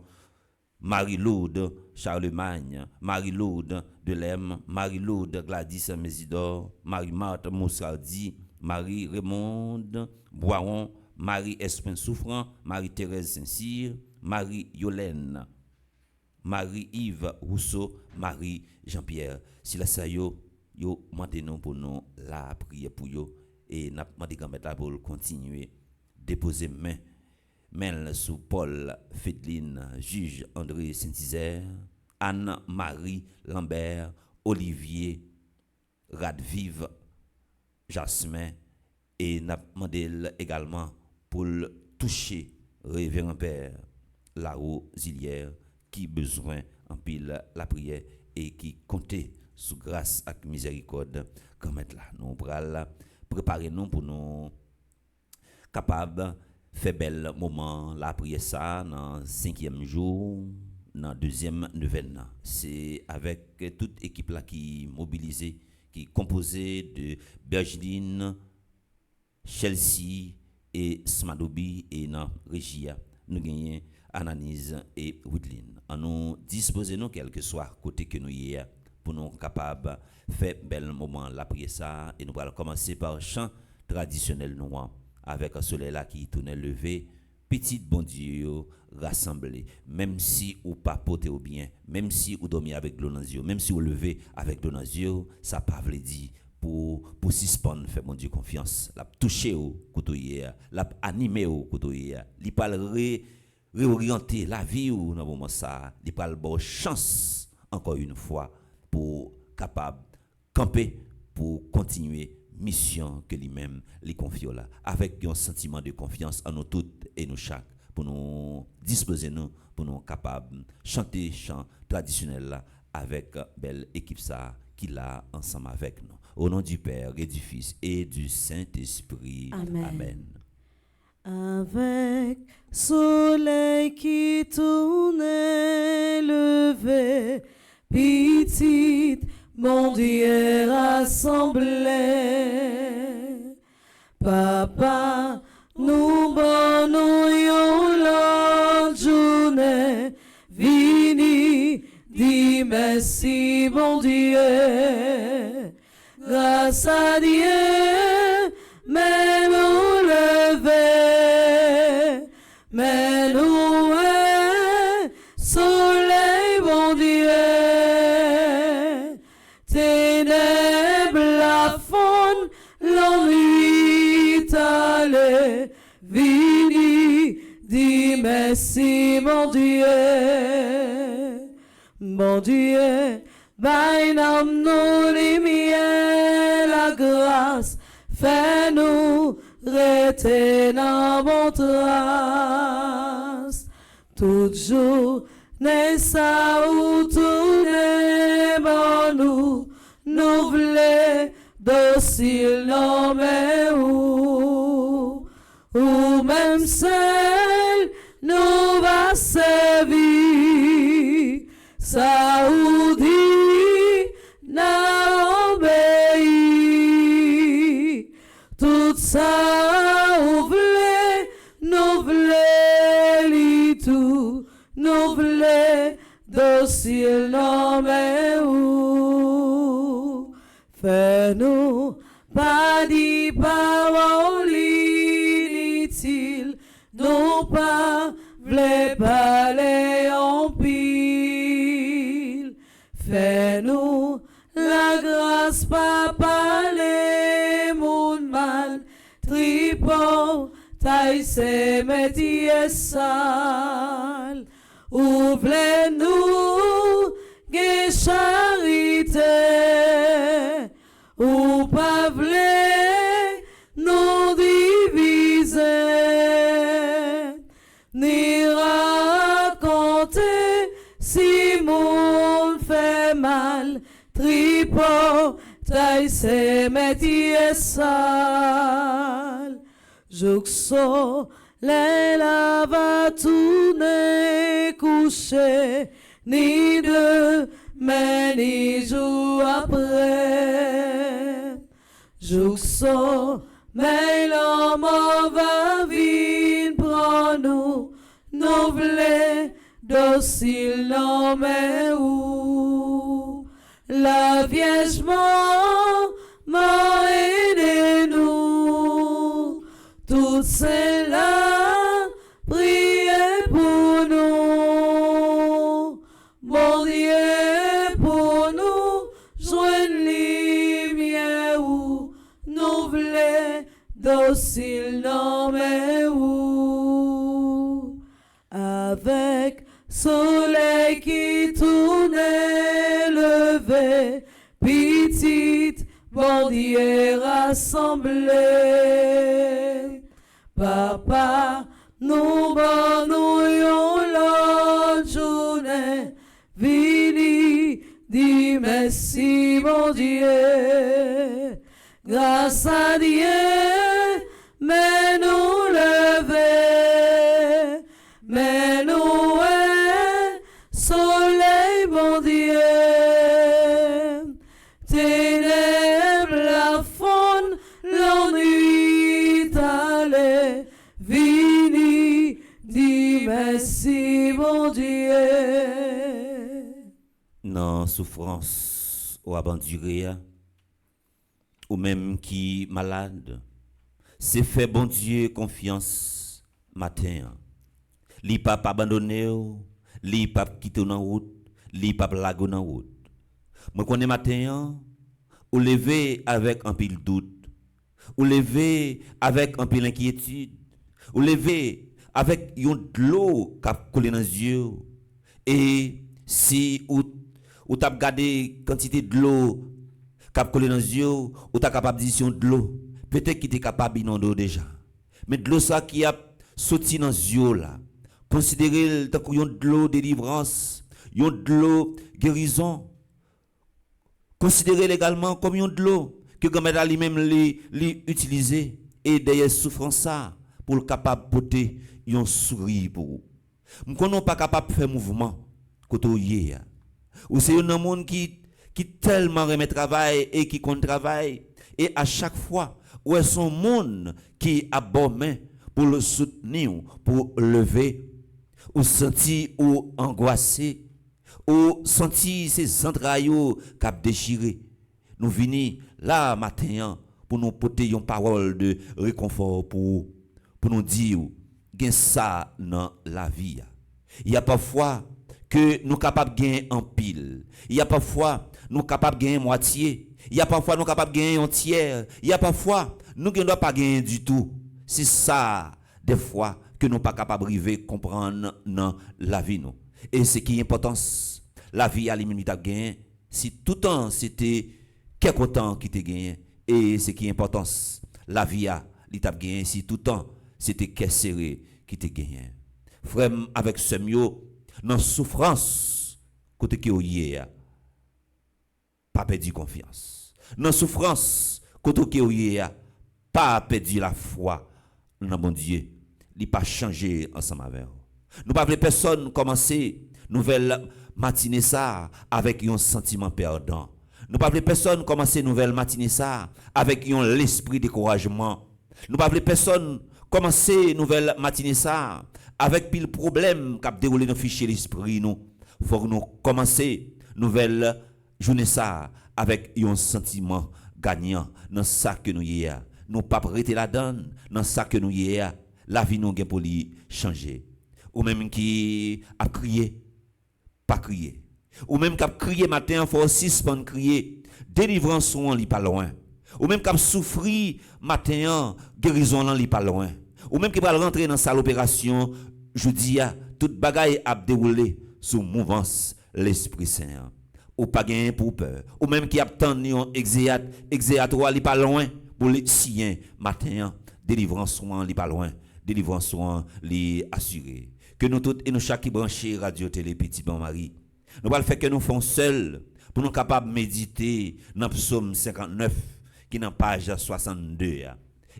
Marie-Lourdes Charlemagne, Marie-Lourdes Delem, Marie-Lourdes Gladys Mésidor, Marie-Marthe Moussardi, Marie-Raymonde Boiron, Marie-Espin Souffrant, Marie-Thérèse Saint-Cyr, Marie-Yolène, Marie-Yves Rousseau, Marie-Jean-Pierre. Si la sa yo maintenant pour nous la prière pour yo et n'a demandé quand pour continuer déposer main sous Paul Fédeline, juge André Saint-Isère, Anne-Marie Lambert, Olivier Radvive, Jasmin, et n'a demandé également pour le toucher Révérend Père Lao Zilière, qui besoin en pile la prière et qui comptait sous grâce et miséricorde. Comme là, nous allons préparer nous pour nous capables fait bel moment la prière ça dans 5e jour dans 2e neuvaine. C'est avec toute équipe là qui mobilisée, qui composée de Bergeline, Chelsea et Smadobi et dans Régia nous gagnons Ananis et Woodline. En nous disposer nous quel que soit côté que nous y est pour nous capables faire bel moment la prière ça et nous allons commencer par chant traditionnel noir avec un soleil là qui tourne levé, petit bon Dieu rassemblé, même si ou pas poté ou bien, même si ou dormi avec l'eau dans les yeux, même si ou levé avec l'eau dans les yeux, ça pas veut dire pour suspendre faire mon Dieu confiance, la toucher au couteau hier, la animer au couteau hier, li pas réorienter la vie ou dans moment ça, li pas bon chance encore une fois pour capable camper pour continuer mission que lui-même les confie là avec un sentiment de confiance en nous toutes et nous chaque pour nous disposer nous pour nous capables chanter chant traditionnel là avec belle équipe ça qui l'a ensemble avec nous au nom du Père et du Fils et du Saint-Esprit. Amen. Avec soleil qui tournait levé, petite mon Dieu rassemblé, papa, nous bonnons l'autre journée, vini, dis merci, bon Dieu, grâce à Dieu, même on le ténèbres la fond, l'ennui t'allait, vini, dis merci mon Dieu, bainam nous lumière, la grâce, fais-nous rester dans mon trace, toujours n'est ça ou tourner bon nous voulons docile non mais ou même seul nous va servir ça ou dit n'a obéi tout ça ou voulait nous voulons li tout nous voulons docile non mais ou fais-nous pas dit parole inutile non pas voulons parler en pile fais-nous la grâce pas parler mon mal tripon taille ses métiers sales ouvrez-nous que charité ou pas vle nous diviser ni raconter si mon fait mal tripot taille ses métiers sales Juxo les lava tourner coucher ni demain ni jour après Juxo mais l'homme va vite prendre nous voulons docile non mais où la Vierge m'a aidé nous tout cela priez pour nous mon Dieu pour nous joindre lumière où nous voulons docile non mais où avec soleil qui tournait levé petite bon Dieu rassemblé papa nous bonnoyons l'autre journée vini dis merci mon Dieu grâce à Dieu mais nous lever mais nous soleil mon Dieu ténèbres la faune l'ennui t'allait vini dis merci mon Dieu non souffrance ou abanduré ou même qui malade c'est fait bon Dieu confiance matin li pas abandonner li pas quitter dans route li pas lago dans route moi connais matin ou lever avec un pile doute ou lever avec un pile inquiétude ou lever avec yon de l'eau qui coulé dans les yeux et si ou t'a regardé quantité de l'eau qui coulé dans les yeux ou t'a capable d'addition de l'eau peut-être qu'il était capable d'inonder déjà mais de l'eau ça qui a sorti dans les yeux là considérez tant qu'on de l'eau délivrance yon de l'eau guérison considérez également comme yon de l'eau que grand-mère lui-même li utiliser et derrière souffrance ça pour le capable porter yon sourire pour vous m'konnon pas capable faire mouvement côté hier ou c'est un monde qui tellement remet travail et qui compte travail et à chaque fois où est son monde qui a bon main pour le soutenir pour lever ou sentir ou angoissé ou sentir ses entrailles cap déchiré nous venons là matin pour nous porter une parole de réconfort pour nous dire gain ça dans la vie il y a parfois que nous capables gain en pile il y a parfois nous capables de gagner moitié. Il y a parfois nous capables de gagner un tiers. Il y a parfois nous qui ne doit pas gagner du tout. C'est ça, des fois, que nous pas capables de arriver comprendre dans la vie nous. Et ce qui est important, la vie à l'immunité gagner. Si tout le temps c'était quelque temps qui te gagné. Et ce qui est important, la vie à l'étape gagné. Si tout le temps c'était quelque serré qui te gagné. Frère, avec ce mieux, dans souffrance, côté qui est pas perdu confiance. Dans souffrance, côté qui est pas perdu la foi dans mon Dieu. Il pas changé ensemble avec vous. Nous pas voulons personne commencer nouvelle matinée ça avec un sentiment perdant. Nous pas voulons personne commencer nouvelle matinée ça avec un l'esprit découragement. Nous pas voulons personne commencer nouvelle matinée ça avec pile problème qu'a déroulé dans fichier l'esprit nous. Faut nous commencer nouvelle journée ça avec un sentiment gagnant dans ça que nous y a. Nous pas prêter la donne dans ça que nous y a. La vie nous gagne pour lui changer. Ou même qui a crié, pas crié. Ou même qui a crié matin, faut suspendre crier. Délivrance on li pas loin. Ou même qui a souffri matin, guérison on li pas loin. Ou même qui va rentrer dans salle opération, je dis toute bagaille a déroulé sous mouvance l'Esprit Saint. Ou pas gagner pour peur. Ou même qui a tendu un exéatoire li pas loin pour les siens matin, délivrance on li pas loin. Délivrance les assurés. Que nous tous et nous chaque qui branché radio télé petit bon Marie. Nous pas le faire que nous font seuls pour nous capables méditer dans psaume 59 qui dans page 62.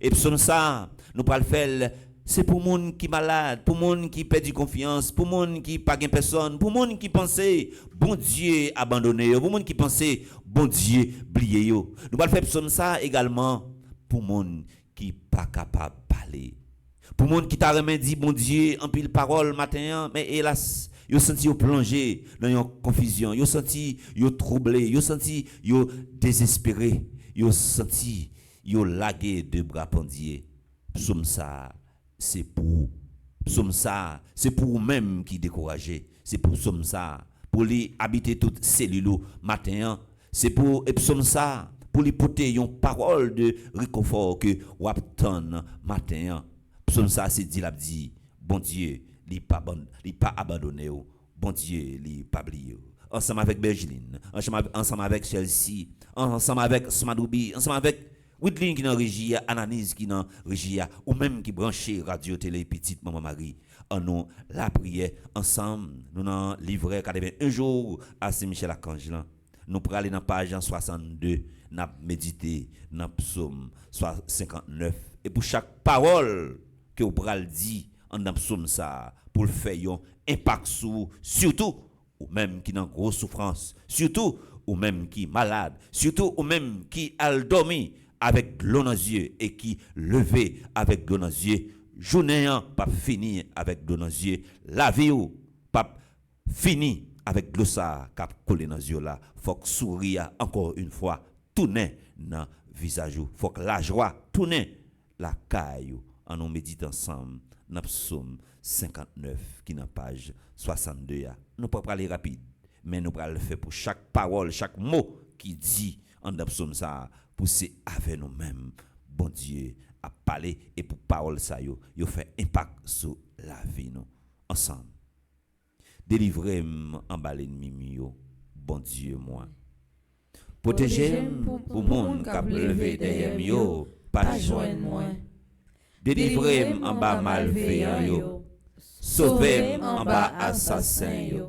Et psaume ça, nous pas le faire c'est pour monde qui malade, pour monde qui perd confiance, pour monde qui pas gain personne, pour monde qui pensait bon Dieu abandonné, pour monde qui pensait bon Dieu oublié yo. Nous pas le faire psaume ça également pour monde qui pas capable parler. Pour monde qui t'a remis dit bon Dieu en pile parole matin mais hélas yo senti yo plongé dans une confusion, yo senti yo troublé, yo senti yo désespéré, yo senti yo lagué de bras pendiers. Psaume ça c'est pour psaume ça c'est pour vous même qui découragé, c'est pour psaume ça pour les habiter toute cellule matin, c'est pour psaume ça pour les porter une parole de réconfort que ou attend matin. Psaume ça c'est dit bon Dieu il pas abandonné bon Dieu il pas oublié ensemble avec Bergeline ensemble avec Chelsea ensemble avec Smadoubi ensemble avec Whitley qui dans régie Ananis qui dans régie ou même qui branché radio télé petite maman Marie en nous la prière ensemble nous dans livret 81 jours à Saint-Michel Archange nous pour aller dans page 62 n'a méditer dans psaume 59 et pour chaque parole que vous pral dit en psaume ça pour le faire un impact sur surtout ou même qui dans grosse souffrance, surtout ou même qui malade, surtout ou même qui a dormi avec l'eau dans les yeux et qui levé avec l'eau dans les yeux, journée pas fini avec l'eau dans les yeux, la vie ou pas fini avec l'eau ça qui a collé dans les yeux là, faut que sourire encore une fois tourner dans visage ou faut que la joie tourne la caille en nous médite ensemble dans psaume 59 qui dans page 62. Nous pas parler rapide mais nous allons le faire pour chaque parole, chaque mot qui dit en psaume ça pour c'est avec nous-mêmes bon Dieu a parlé et pour parole ça yo fait impact sur la vie nous ensemble. Délivrez-moi en bas l'ennemi yo bon Dieu moi. Protégez-moi pour monde qui a levé derrière yo pas joindre moi. Délivrez-moi en bas malveillant yo. Sauvez-moi en bas assassin yo.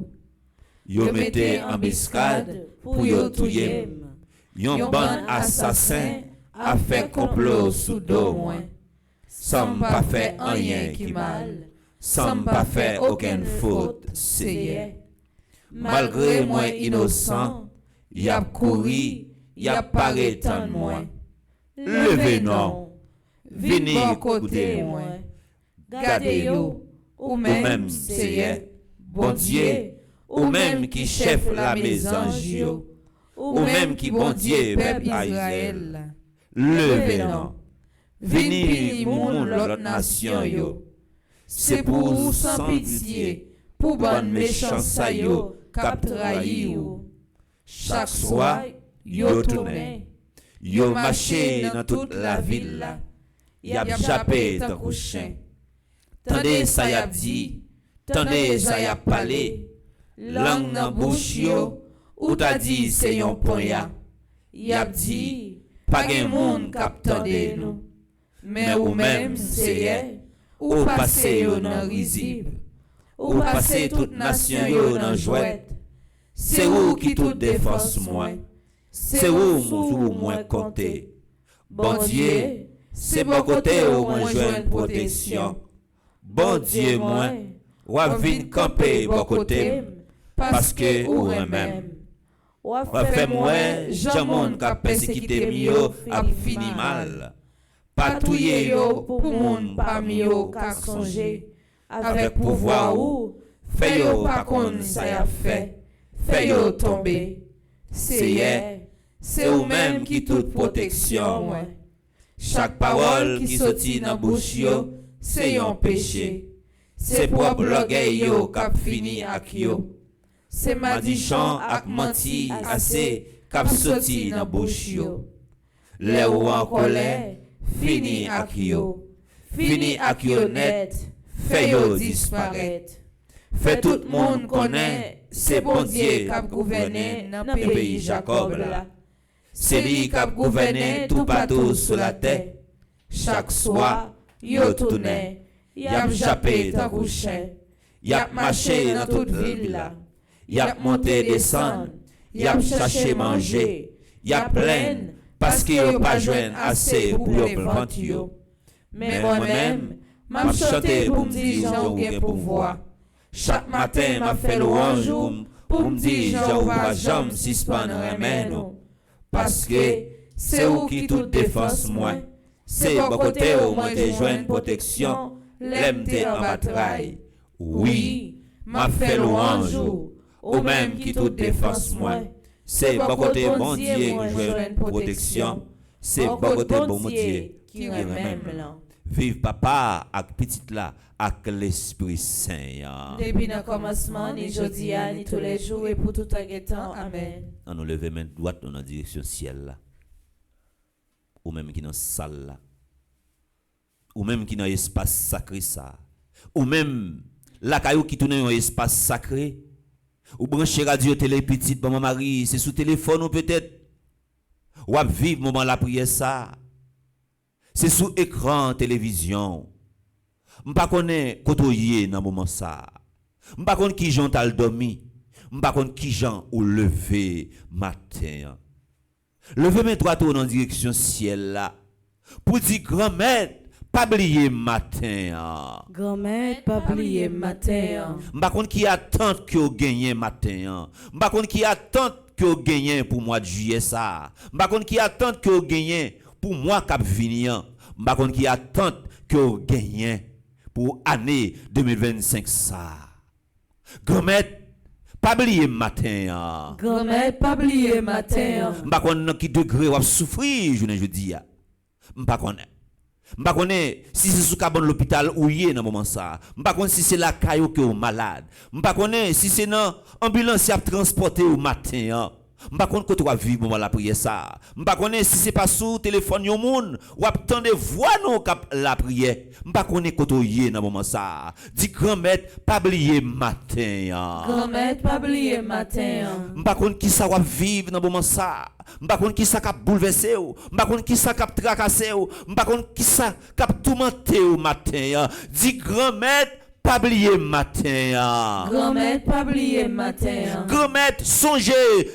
Yo mettez en embuscade pour yo tuer. Yon bon assassin a fait complot sous dos moi. Sans pas fait rien qui mal. Sans pas fait aucune faute, Seigneur. Malgré moi innocent, y a couru, y a paré tant de moi. Levez non, venez côté moi. Gardez yo, ou même Seigneur, bon Dieu, ou même qui chef la maison yo, ou même qui bon Dieu peuple Israël. Levez non, venez moun l'autre nation yo. C'est pour sans pitié, pour bonne méchance yo, cap trahi ou. Chaque soir, yo tourné. Yo marché dans toute la ville là. Y a jappé tant couchant. Tendez ça y a dit, tendez ça y a parlé. Langue dans bouche yo, ou t'a dit c'est yon ponya. Y a dit, pas gen moun k'ap tande nous. Mais ou même c'est ou passé yo nan risible. Ou passé toute nation yo nan jouet. C'est où qui tout défense moi. C'est où mon moins compté. Bon Dieu, c'est bon côté où moi joine protection. Bon Dieu moi, ou vinn camper bon côté parce que ou même. Ou fait moi, Jean monde qui persécuté mieux a fini mal. Patouiller yo pour moun pas mieux qu'a songer avec pouvoir ou fait yo pas kon ça y a fait. Fait yo tomber. C'est ou même qui toute protection. Chaque parole qui sortit dans bouche yo, c'est un péché. C'est propre l'orgueil yo k'ap fini ak yo. C'est madichon ak menti assez k'ap sorti dans bouche yo. Les ou en colère, fini ak yo. Fini ak yo net, fait yo disparaître. Fait tout le monde connaît, c'est bon Dieu qui a gouverné dans le pays Jacob là. C'est lui qui a gouverné tout partout sur la terre. Chaque soir, yo tourné, y a jappé tant couchant, y a marché dans toute ville là. Y a monté descendre, y a cherché manger, y a plein parce que yo pas joindre assez pour yo vendre yo. Mais moi-même, m'a chanté pour me dire j'ai pouvoir. Chaque matin, m'a fait louange pour me dire j'ai pas jamais suspendre remède. Parce que c'est où qui tout défense moi. C'est bon côté où moi j'ai joint protection, l'aime en bataille. Oui, m'a fait louange ou même qui tout défense moi. C'est bon côté bon Dieu qui joint protection. C'est bon côté bon Dieu qui remède. Vive papa avec petite là avec l'Esprit Saint. Depuis le commencement, ni jodi ni tous les jours et pour tout un temps. Amen. On nous lève main droite dans la direction ciel là. Ou même qui dans salle là. Ou même qui dans espace sacré ça. Ou même la caillou qui tourne dans espace sacré. Ou brancher radio télé petite maman Marie, c'est sous téléphone ou peut-être. Ou à vivre moment la prière ça. C'est sous écran télévision. M'pa connaît kotoyer dans moment ça. M'pa connaît qui j'ont al dormi. M'pa connaît qui j'en ou levé matin. Levez mes droits dans direction ciel là. Pour dire grand-mère, pas oublier matin. Grand-mère, pas oublier matin. M'pa connaît qui attend que vous gagnez matin. M'pa connaît qui attend que vous gagnez pour mois de juillet ça. M'pa connaît qui attend que vous gagnez pour moi cap venir. M'pa connaît qui attend que vous gagnez pour année 2025 ça. Grand-mère, pas oublier matin. Grand-mère, pas oublier matin. M'pa connaît qui degré ou souffrir jeudi. M'pa connaît si c'est sous cabane l'hôpital ou yé dans moment ça. M'pa connaît si c'est la caillou que ou malade. M'pa connaît si c'est dans ambulance qui a transporté au matin. M'pa connaît que tu vas vivre moment la prière ça. M'pa connaît si c'est pas sous téléphone yon moun ou attendre voix non cap la prière. M'pa connaît que tu yé dans moment ça. Dis grand-mère pas oublier matin. Grand-mère, pas oublier matin. M'pa connaît qui ça va vivre dans moment ça. M'pa connaît qui ça cap bouleverser ou. M'pa connaît qui ça cap tracasser ou. M'pa connaît qui ça cap tourmenter au matin. Dis grand-mère pas oublier matin. Grand-mère, pas oublier matin. Grand-mère, songez,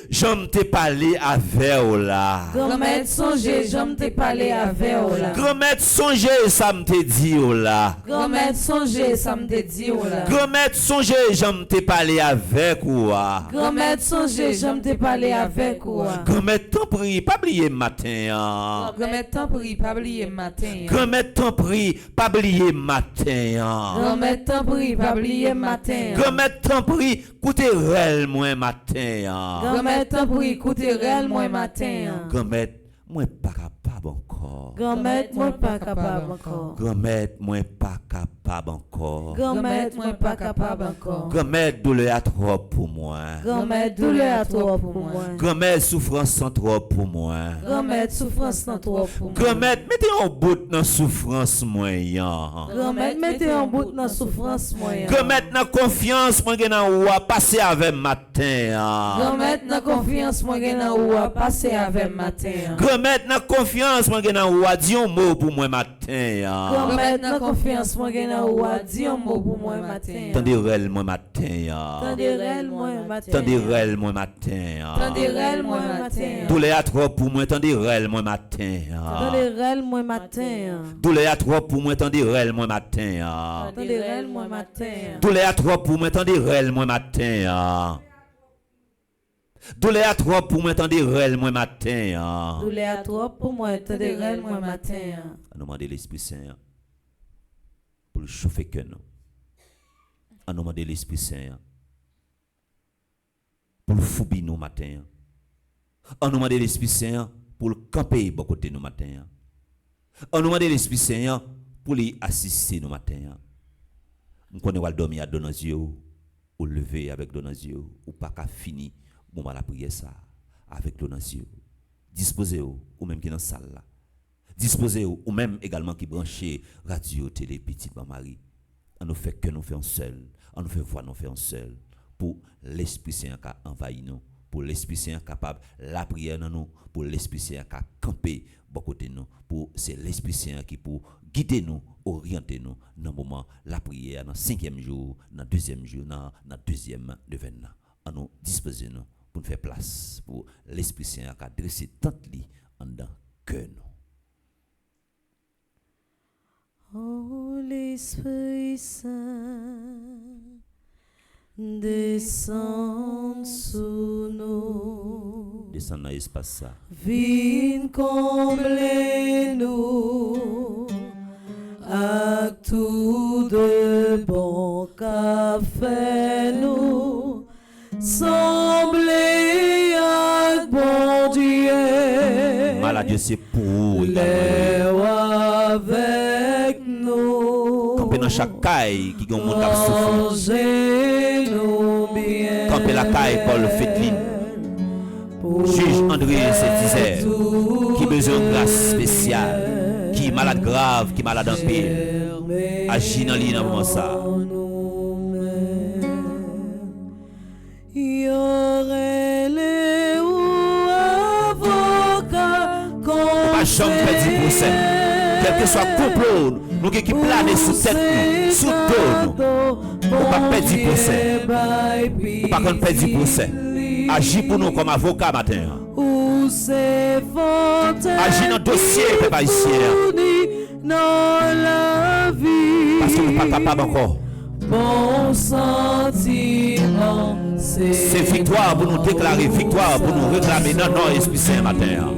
j'aime te parler avec ou là. Grand-mère, songez, j'aime te parler avec ou là. Grand-mère, songez, ça me te dit ou là. Grand-mère, songez, ça me te dit ou là. Grand-mère, songez, j'aime te parler avec ou là. Grand-mère, songez, j'aime te parler avec ou là. Grand-mère, t'en prie, pas oublier matin. Grand-mère, t'en prie, pas oublier matin. Grand-mère, t'en prie, pas oublier matin. Grand-mère, t'en prie, pas oublier matin. Grand-mère, t'en prie, coûtez réel moins matin. Grand-mère, t'en prie, coûtez réel moins matin. Grand-mère, moi pas capable capable encore. Grand-mère, moi pas capable encore. Grand-mère, moi pas capable encore. Grand-mère, moi pas capable encore. Grand-mère, douleur à trop pour moi. Grand-mère, douleur à trop pour moi. Grand-mère, souffrance sans trop pour moi. Grand-mère, souffrance sans trop pour moi. Grand-mère, mettez en bout dans souffrance moyen. Grand-mère, mettez en bout dans souffrance moyen. Grand-mère, dans confiance moi gen ou à passer avec matin. Grand-mère, dans confiance moi gen ou à passer avec matin. Grand-mère, dans confiance moi gen ou à dire un mot pour moi matin. Grand-mère, dans confiance moi gen ou à dire un mot pour moi matin. Tendez réel moi matin. Tendez réel moi matin. Tendez réel moi matin. Tendez réel moi matin. Douleur à trop pour moi tendez réel moi matin. Tendez réel moi matin. Douleur à trop pour moi tendez réel moi matin. Tendez réel moi matin. Douleur à trop pour moi tendez réel moi matin. Douleur à trop pour moi tendez réel moi matin. Douleur à trop pour moi tendez réel moi matin. On demande l'Esprit Saint pour le chauffer que nous. On demande l'Esprit Saint pour le foubi nous matin. On demande l'Esprit Saint pour le camper beaucoup de nous matin. On demande l'Esprit Saint pour lui assister nous matin. On connaît où dormir à nos yeux ou lever avec nos yeux ou pas qu'à finir bon la prière ça avec nos yeux. Disposez-vous ou même qui dans salle là. Disposez-vous ou même également qui branché radio télé petite Marie. On nous fait que nous faisons seul, on nous fait voir nous faisons seul pour l'Esprit Saint qui envahit nous, pour l'Esprit Saint capable la prière dans nous, pour l'Esprit Saint qui camper beaucoup de nous, pour c'est l'Esprit Saint qui pour guider nous, orienter nous dans le moment la prière dans 5e jour, dans 2e jour, dans 2e événement. On nous disposer nous pour nous faire place pour l'Esprit Saint qui a dressé tant li en dedans que nous. Oh l'Esprit Saint, descend sous nous. Descend dans l'espace ça. Viens combler nous avec tout de bon café nous. Sembler avec bon Dieu. Malade c'est pour avec nous. Camper dans chaque caille qui a un monde qui souffre. Camper la caille Paul Fétline. Juge André Saint-Hilaire qui besoin de grâce spéciale, qui est malade grave, qui est malade en pile. Agis dans l'île dans ça. Y aurait les avocats qu'on pas jamais perdre procès. Quel que soit complot, nous qui planent sous tête nous, sous dos nous. On pas perdre procès. On pas qu'on perdre procès. Agis pour nous comme avocat matin. Agis dans le dossier, peuple haïtien. Parce que nous ne sommes pas capables encore. Bon sentiment, c'est victoire pour nous déclarer, victoire pour nous réclamer dans notre Esprit Saint matin.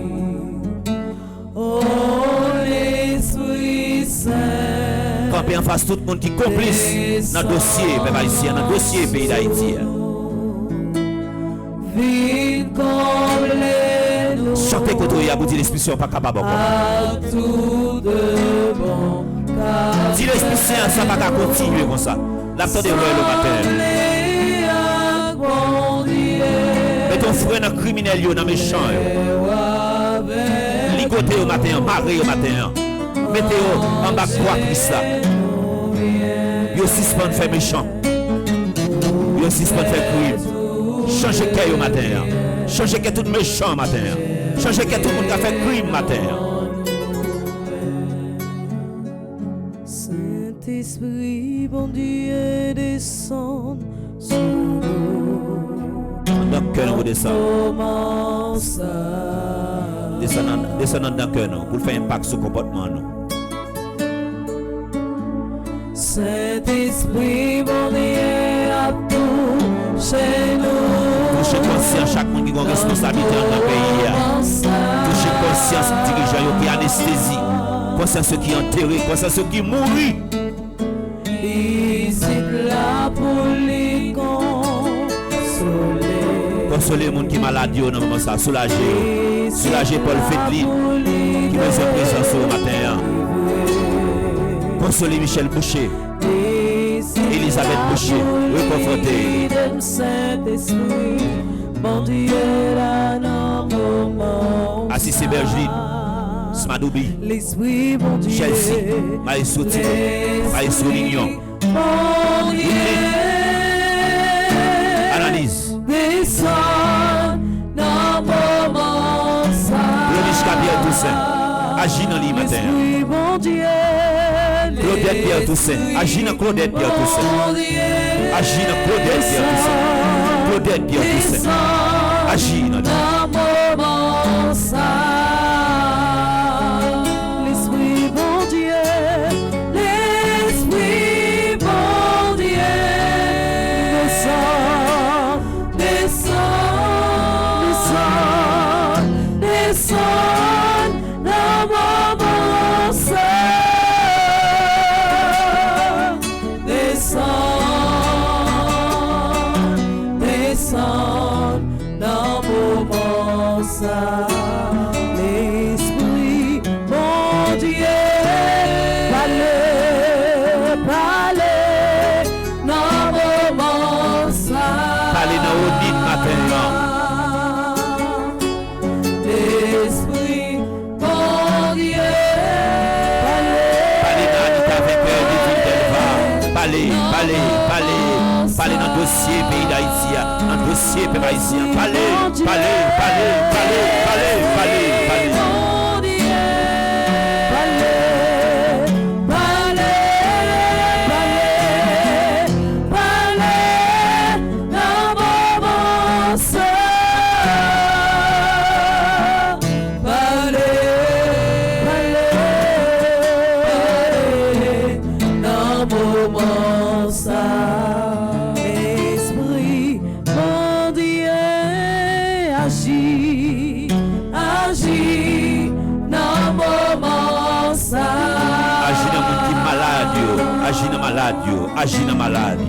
Oh l'Esprit Saint. Camper en face tout le monde qui est complice dans le dossier, peuple haïtien, dans le dossier pays d'Haïti. Chantez contre vous, vous dites l'Esprit Saint pas capable encore. Si l'Esprit Saint ça va continuer comme ça. L'attendez le matin. Mettez ton frère dans le criminel, dans le méchant. Ligoté au matin, maré au matin. Mettez-vous en bas de croix Christ là. Vous suspendez faire méchant. Vous suspendez faire crime. Changez cœur au matin. Changez cœur tout méchant matin. Changez cœur tout le monde qui a fait crime matin. Saint-Esprit, bon Dieu, descend sur nous. Dans le cœur, vous descendez. Descendant dans le cœur, pour faire impact sur le comportement. Saint-Esprit, bon Dieu, à tout chez nous. Touchez conscience chaque monde qui a une responsabilité dans le pays. Touchez conscience dirigeant qui a anesthésie. Conscience qui est enterré. Conscience qui est mouru. Consolez le monde qui est malade, dans le moment ça. Soulagez. Soulagez Paul Fedline, qui besoin de présence au matin. Consolez Michel Boucher. Elisabeth Boucher. Reconfortez. Assisté Bergeline. Smadoubi. Chelsea. Maïsou Tino. Maïsou Lignon. Analyse. Lonis Gabriel Toussaint. Agis dans l'île matin. Claudette Pierre Toussaint. Agis dans Claudette Pierre Toussaint. Agis dans Claudette Pierre Toussaint. Claudette Pierre Toussaint. Agis dans l'île. L'Esprit, mon Dieu, parlez, dans moment ça. Parlez dans le lit matin. L'Esprit, mon Dieu, Parlez dans Anita Vainqueur de Ville d'Elva. Parlez dans le dossier pays d'Haïti, dans le dossier pays haïtien. Parlez. Agis dans malade.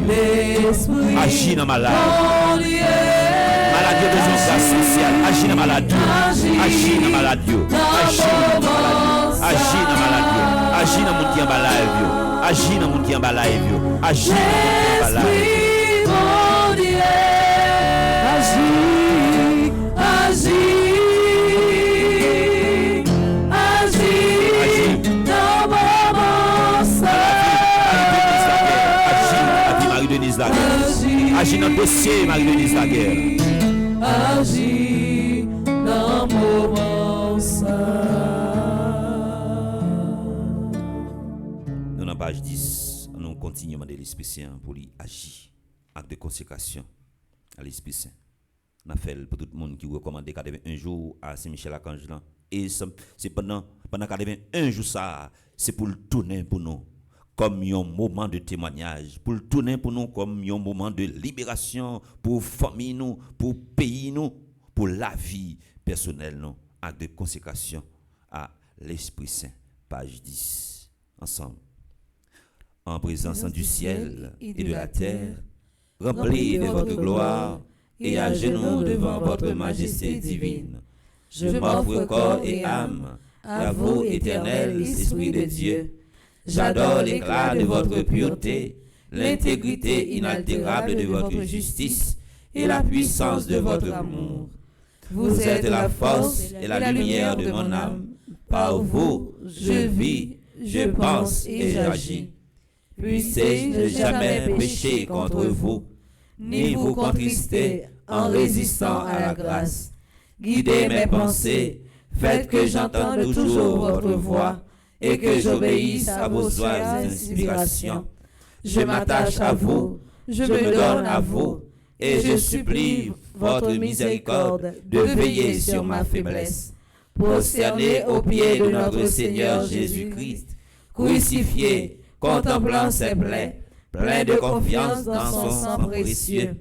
Agis dans malade. Malade besoin de grâce sociale. Agis dans malade. Agis dans malade. Agis dans malade. Agis dans monde qui est en malade. Agis dans monde qui est en malade. Agis dans monde qui est en Agis dans le dossier, Marie-Denise Laguerre. Agis dans le moment ça. Dans la page 10, nous continuons à demander l'Esprit Saint pour lui agir. Acte de consécration à l'Esprit Saint. On a fait pour tout le monde qui recommande 81 jours à Saint-Michel-Archange. Et c'est pendant 81 jours ça, c'est pour le tourner pour nous. Comme un moment de témoignage, pour le tourner pour nous comme un moment de libération, pour famille nous, pour pays nous, pour la vie personnelle nous, acte de consécration à l'Esprit Saint. Page 10, ensemble. En présence du ciel et de la terre, remplis de votre gloire et à genoux devant votre majesté divine, je m'offre corps et âme à vous, éternel Esprit de Dieu. J'adore l'éclat de votre pureté, l'intégrité inaltérable de votre justice et la puissance de votre amour. Vous êtes la force et la lumière de mon âme. Par vous, je vis, je pense et j'agis. Puissez-je ne jamais pécher contre vous, ni vous contrister en résistant à la grâce. Guidez mes pensées, faites que j'entende toujours votre voix et que j'obéisse à vos soins d'inspiration. Je m'attache à vous, je me donne à vous, et je supplie votre miséricorde de veiller sur ma faiblesse. Prosterné aux pieds de notre Seigneur Jésus-Christ, crucifié, contemplant ses plaies, plein de confiance dans son sang précieux,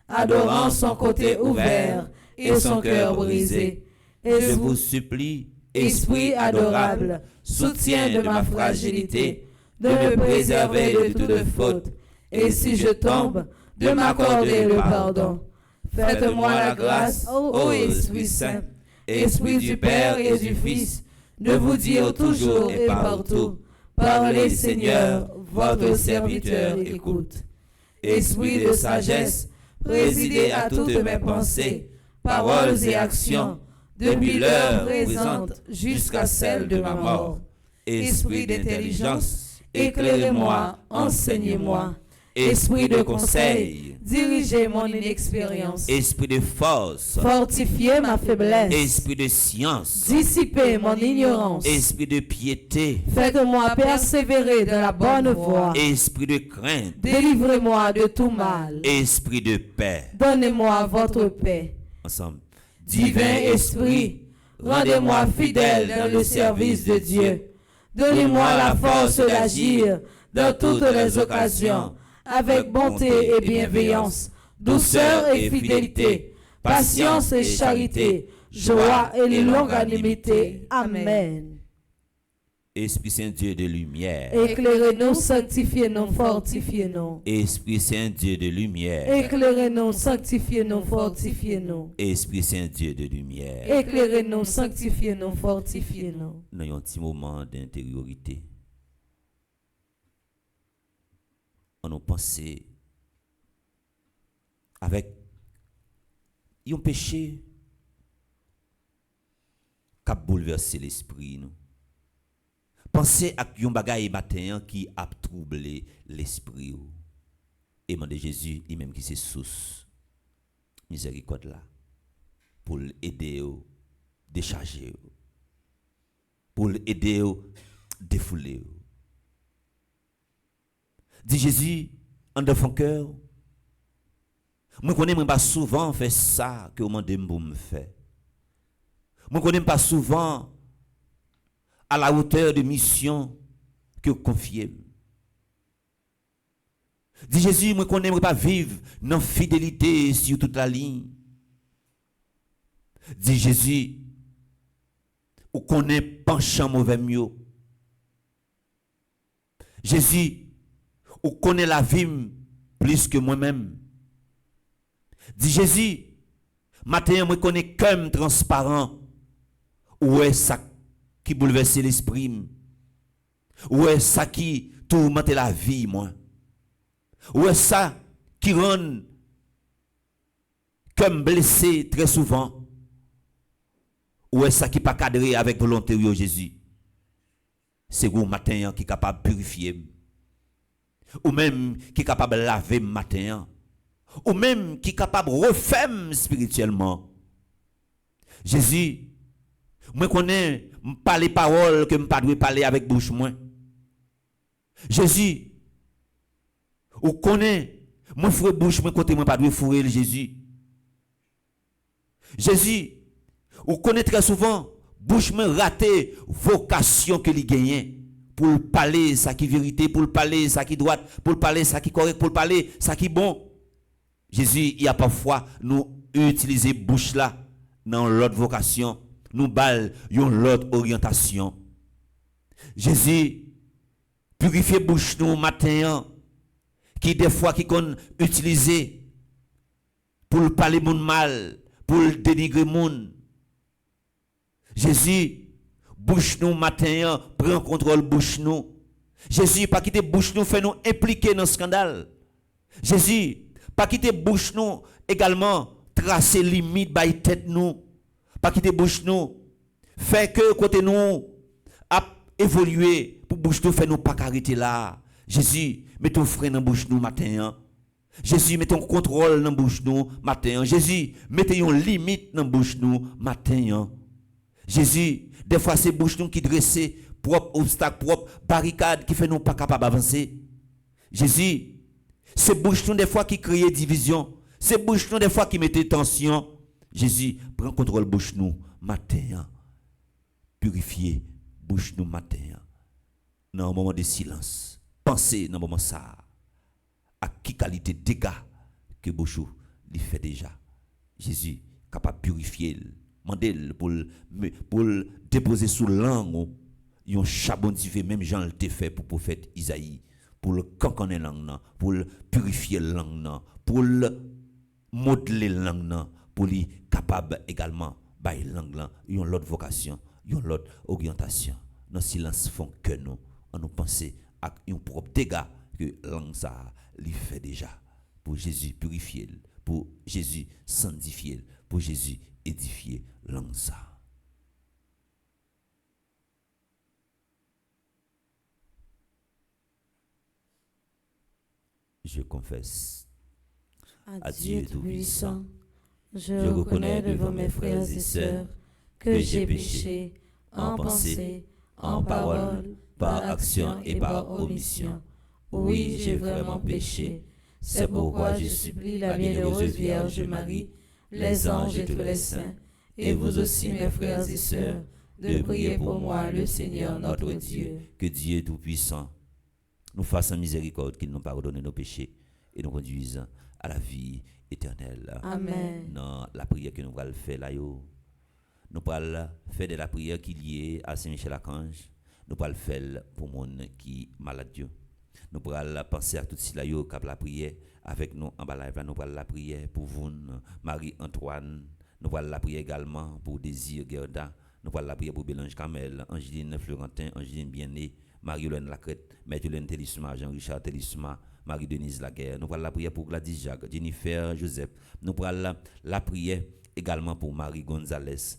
adorant son côté ouvert et son cœur brisé. Et je vous supplie, Esprit adorable, soutien de ma fragilité, de me préserver de toute faute, et si je tombe, de m'accorder le pardon. Faites-moi la grâce, ô Esprit Saint, Esprit du Père et du Fils, de vous dire toujours et partout, parlez Seigneur, votre serviteur écoute. Esprit de sagesse, présidez à toutes mes pensées, paroles et actions, depuis l'heure présente jusqu'à celle de ma mort. Esprit d'intelligence, éclairez-moi, enseignez-moi. Esprit de conseil, dirigez mon inexpérience. Esprit de force, Fortifiez ma faiblesse. esprit de science, Dissipez mon ignorance. esprit de piété, Faites-moi persévérer dans la bonne voie. esprit de crainte, Délivrez-moi de tout mal. esprit de paix. Donnez-moi votre paix. Ensemble. Divin Esprit, rendez-moi fidèle dans le service de Dieu. Donnez-moi la force d'agir dans toutes les occasions, avec bonté et bienveillance, douceur et fidélité, patience et charité, joie et longanimité. Amen. Esprit Saint Dieu de lumière. Éclairez-nous, sanctifiez-nous, fortifiez-nous. Esprit Saint Dieu de lumière. Éclairez-nous, sanctifiez-nous, fortifiez-nous. Esprit Saint Dieu de lumière. Éclairez-nous, sanctifiez-nous, fortifiez-nous. Nous avons un petit moment d'intériorité. On a pensé avec un péché qui a bouleversé l'esprit. Nous. Pensez à un bagage matin qui a troublé l'esprit. Et demander Jésus, lui-même qui c'est source miséricorde là, pour l'aider, décharger, pour l'aider, défouler. Dit Jésus, en de son cœur, moi connais pas souvent faire ça que vous demandez pour me faire. Moi connais pas souvent à la hauteur de mission que vous confiez. Dit Jésus, moi connais pas vivre dans fidélité sur toute la ligne. Dit Jésus, ou connais penchant mauvais mieux. Jésus, ou connaît la vie plus que moi-même. Dit Jésus, matin, moi connais comme transparent. Où est ça qui bouleverse l'esprit? Où est ça qui tourmente la vie, moi? Où est ça qui rend comme blessé très souvent? Où est ça qui pas cadré avec volonté de Jésus? C'est vous matin qui est capable de purifier. Ou même qui est capable de laver matin, ou même qui est capable de refaire spirituellement. Jésus, moi connais pas les paroles que je ne pas parler avec bouche moi. Jésus, ou connais moi fouer bouche moi côté moi pas doit fourrer Jésus. Jésus, ou connais très souvent bouche moi raté vocation que li gagne. Pour parler ça qui est vérité, pour parler ça qui est droite, pour parler ça qui est correct, pour parler ça qui est bon. Jésus, il y a parfois nous utiliser bouche là dans l'autre vocation, nous balle yon l'autre orientation. Jésus purifier bouche nous matin qui des fois qui qu'on utiliser pour parler moun mal, pour dénigrer moun. Jésus bouche nous matin, prend contrôle bouche nous. Jésus, pas quitter bouche nous, fait nous impliquer dans le scandale. Jésus, pas quitter bouche nous, également tracer limite by tête nous. Pas quitter bouche nous, fait que côté nous a évolué pour bouche nous, fait nous pas arrêter là. Jésus, mets ton frein dans bouche nous matin. Jésus, mets ton contrôle dans bouche nous matin. Jésus, mettez une limite dans bouche nous matin. Jésus, des fois c'est bouche nous qui dressent propre obstacle, propre barricade qui fait nous pas capable d'avancer. Jésus, c'est bouche nous des fois qui crée division, c'est bouche nous des fois qui mettait tension. Jésus, prends contrôle bouche nous matin. Purifier bouche nous matin. Dans un moment de silence, pensez dans un moment ça à qui qualité de dégâts que bouche lui fait déjà. Jésus capable de purifier mandel pour déposer sous langue un charbon divin même Jean le fait pour prophète Isaïe pour le canconner langue pour purifier langue pour modeler langue nan pour lui capable également bay langue là yon l'autre vocation, yon l'autre orientation. Dans silence font que nous on nous penser à un propre dégât que langue ça lui fait déjà pour Jésus purifier, pour Jésus sanctifier, pour Jésus édifier langue ça. Je confesse à Dieu Tout-Puissant, je reconnais devant mes frères et sœurs que j'ai péché en pensée, en parole, par action et par omission. Oui, j'ai vraiment péché. C'est pourquoi je supplie la bienheureuse Vierge Marie, les anges et tous les saints, et vous aussi mes frères et sœurs, de prier pour moi le Seigneur notre Dieu. Que Dieu Tout-Puissant nous fasse en miséricorde, qu'il nous pardonne nos péchés et nous conduise à la vie éternelle. Amen. Dans la prière que nous allons faire là, nous allons faire de la prière qui est liée à Saint-Michel-Archange. Nous allons faire pour les gens qui sont malades. Nous allons penser à tout cela qui a la prière avec nous en bas live. Nous allons la prière pour vous, Marie-Antoine. Nous allons la prière également pour Désir Gerda. Nous allons la prière pour Bélange Camel, Angeline Florentin, Angeline Bien-Née, Marie-Hélène Lacrette, Maître-Hélène Télisma, Jean-Richard Télisma, Marie-Denise Laguerre. Nous allons la prière pour Gladys Jacques, Jennifer Joseph. Nous allons la prière également pour Marie Gonzalez,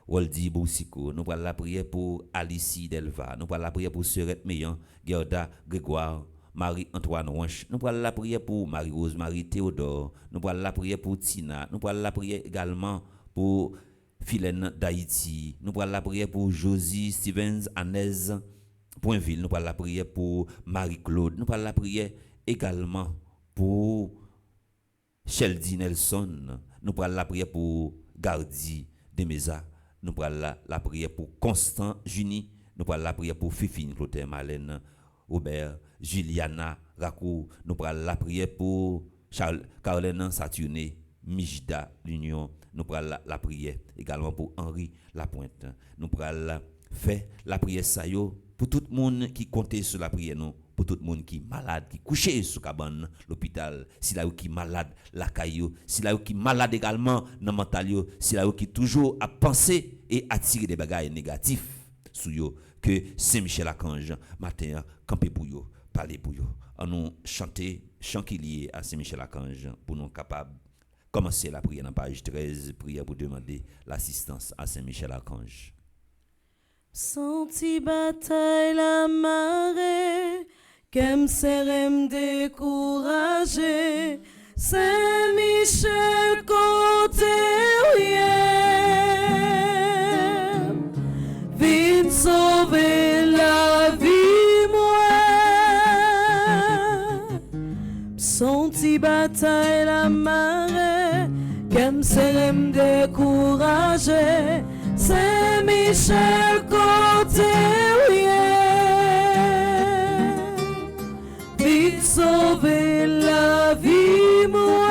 Waldi Boussiko. Nous allons la prière pour Alicie Delva. Nous allons la prière pour Sœurette Meillan, Gerda Grégoire, Marie-Antoine Ronche. Nous allons la prière pour Marie-Rose, Marie-Théodore. Nous allons la prière pour Tina. Nous allons la prière également pour Philène d'Haïti. Nous allons la prière pour Josie Stevens, Anez Poinville. Nous allons la prière pour Marie-Claude. Nous allons la prière également pour Sheldy Nelson. Nous allons la prière pour Gardi Demesa. Nous allons la prière pour Constant Juni. Nous allons la prière pour Fifine Clotaire Marlène Robert Juliana Rakou. Nous allons la prière pour Caroline Saturné Mijda l'Union. Nous allons la prière également pour Henri Lapointe. Nous allons faire la prière ça yo pour tout le monde qui compte sur la prière nous, pour tout le monde qui est malade, qui est couché sous cabane l'hôpital, si là qui est malade la caillou, si là qui est malade également dans mental yo, si là qui toujours à penser et attirer des bagages négatifs sur yo, que Saint-Michel-Archange matin camper pour yo, parler pour yo. On nous chanter chant qui lié à Saint-Michel-Archange pour nous capables commencer la prière dans page 13, prière pour demander l'assistance à Saint-Michel-Archange. Senti bataille la marée, qu'aime serem découragé, Saint-Michel côté rien, vite sauver la vie moi. Senti bataille la marée, qu'aime serem découragé, Saint-Michel côté rien, vite sauver la vie moi.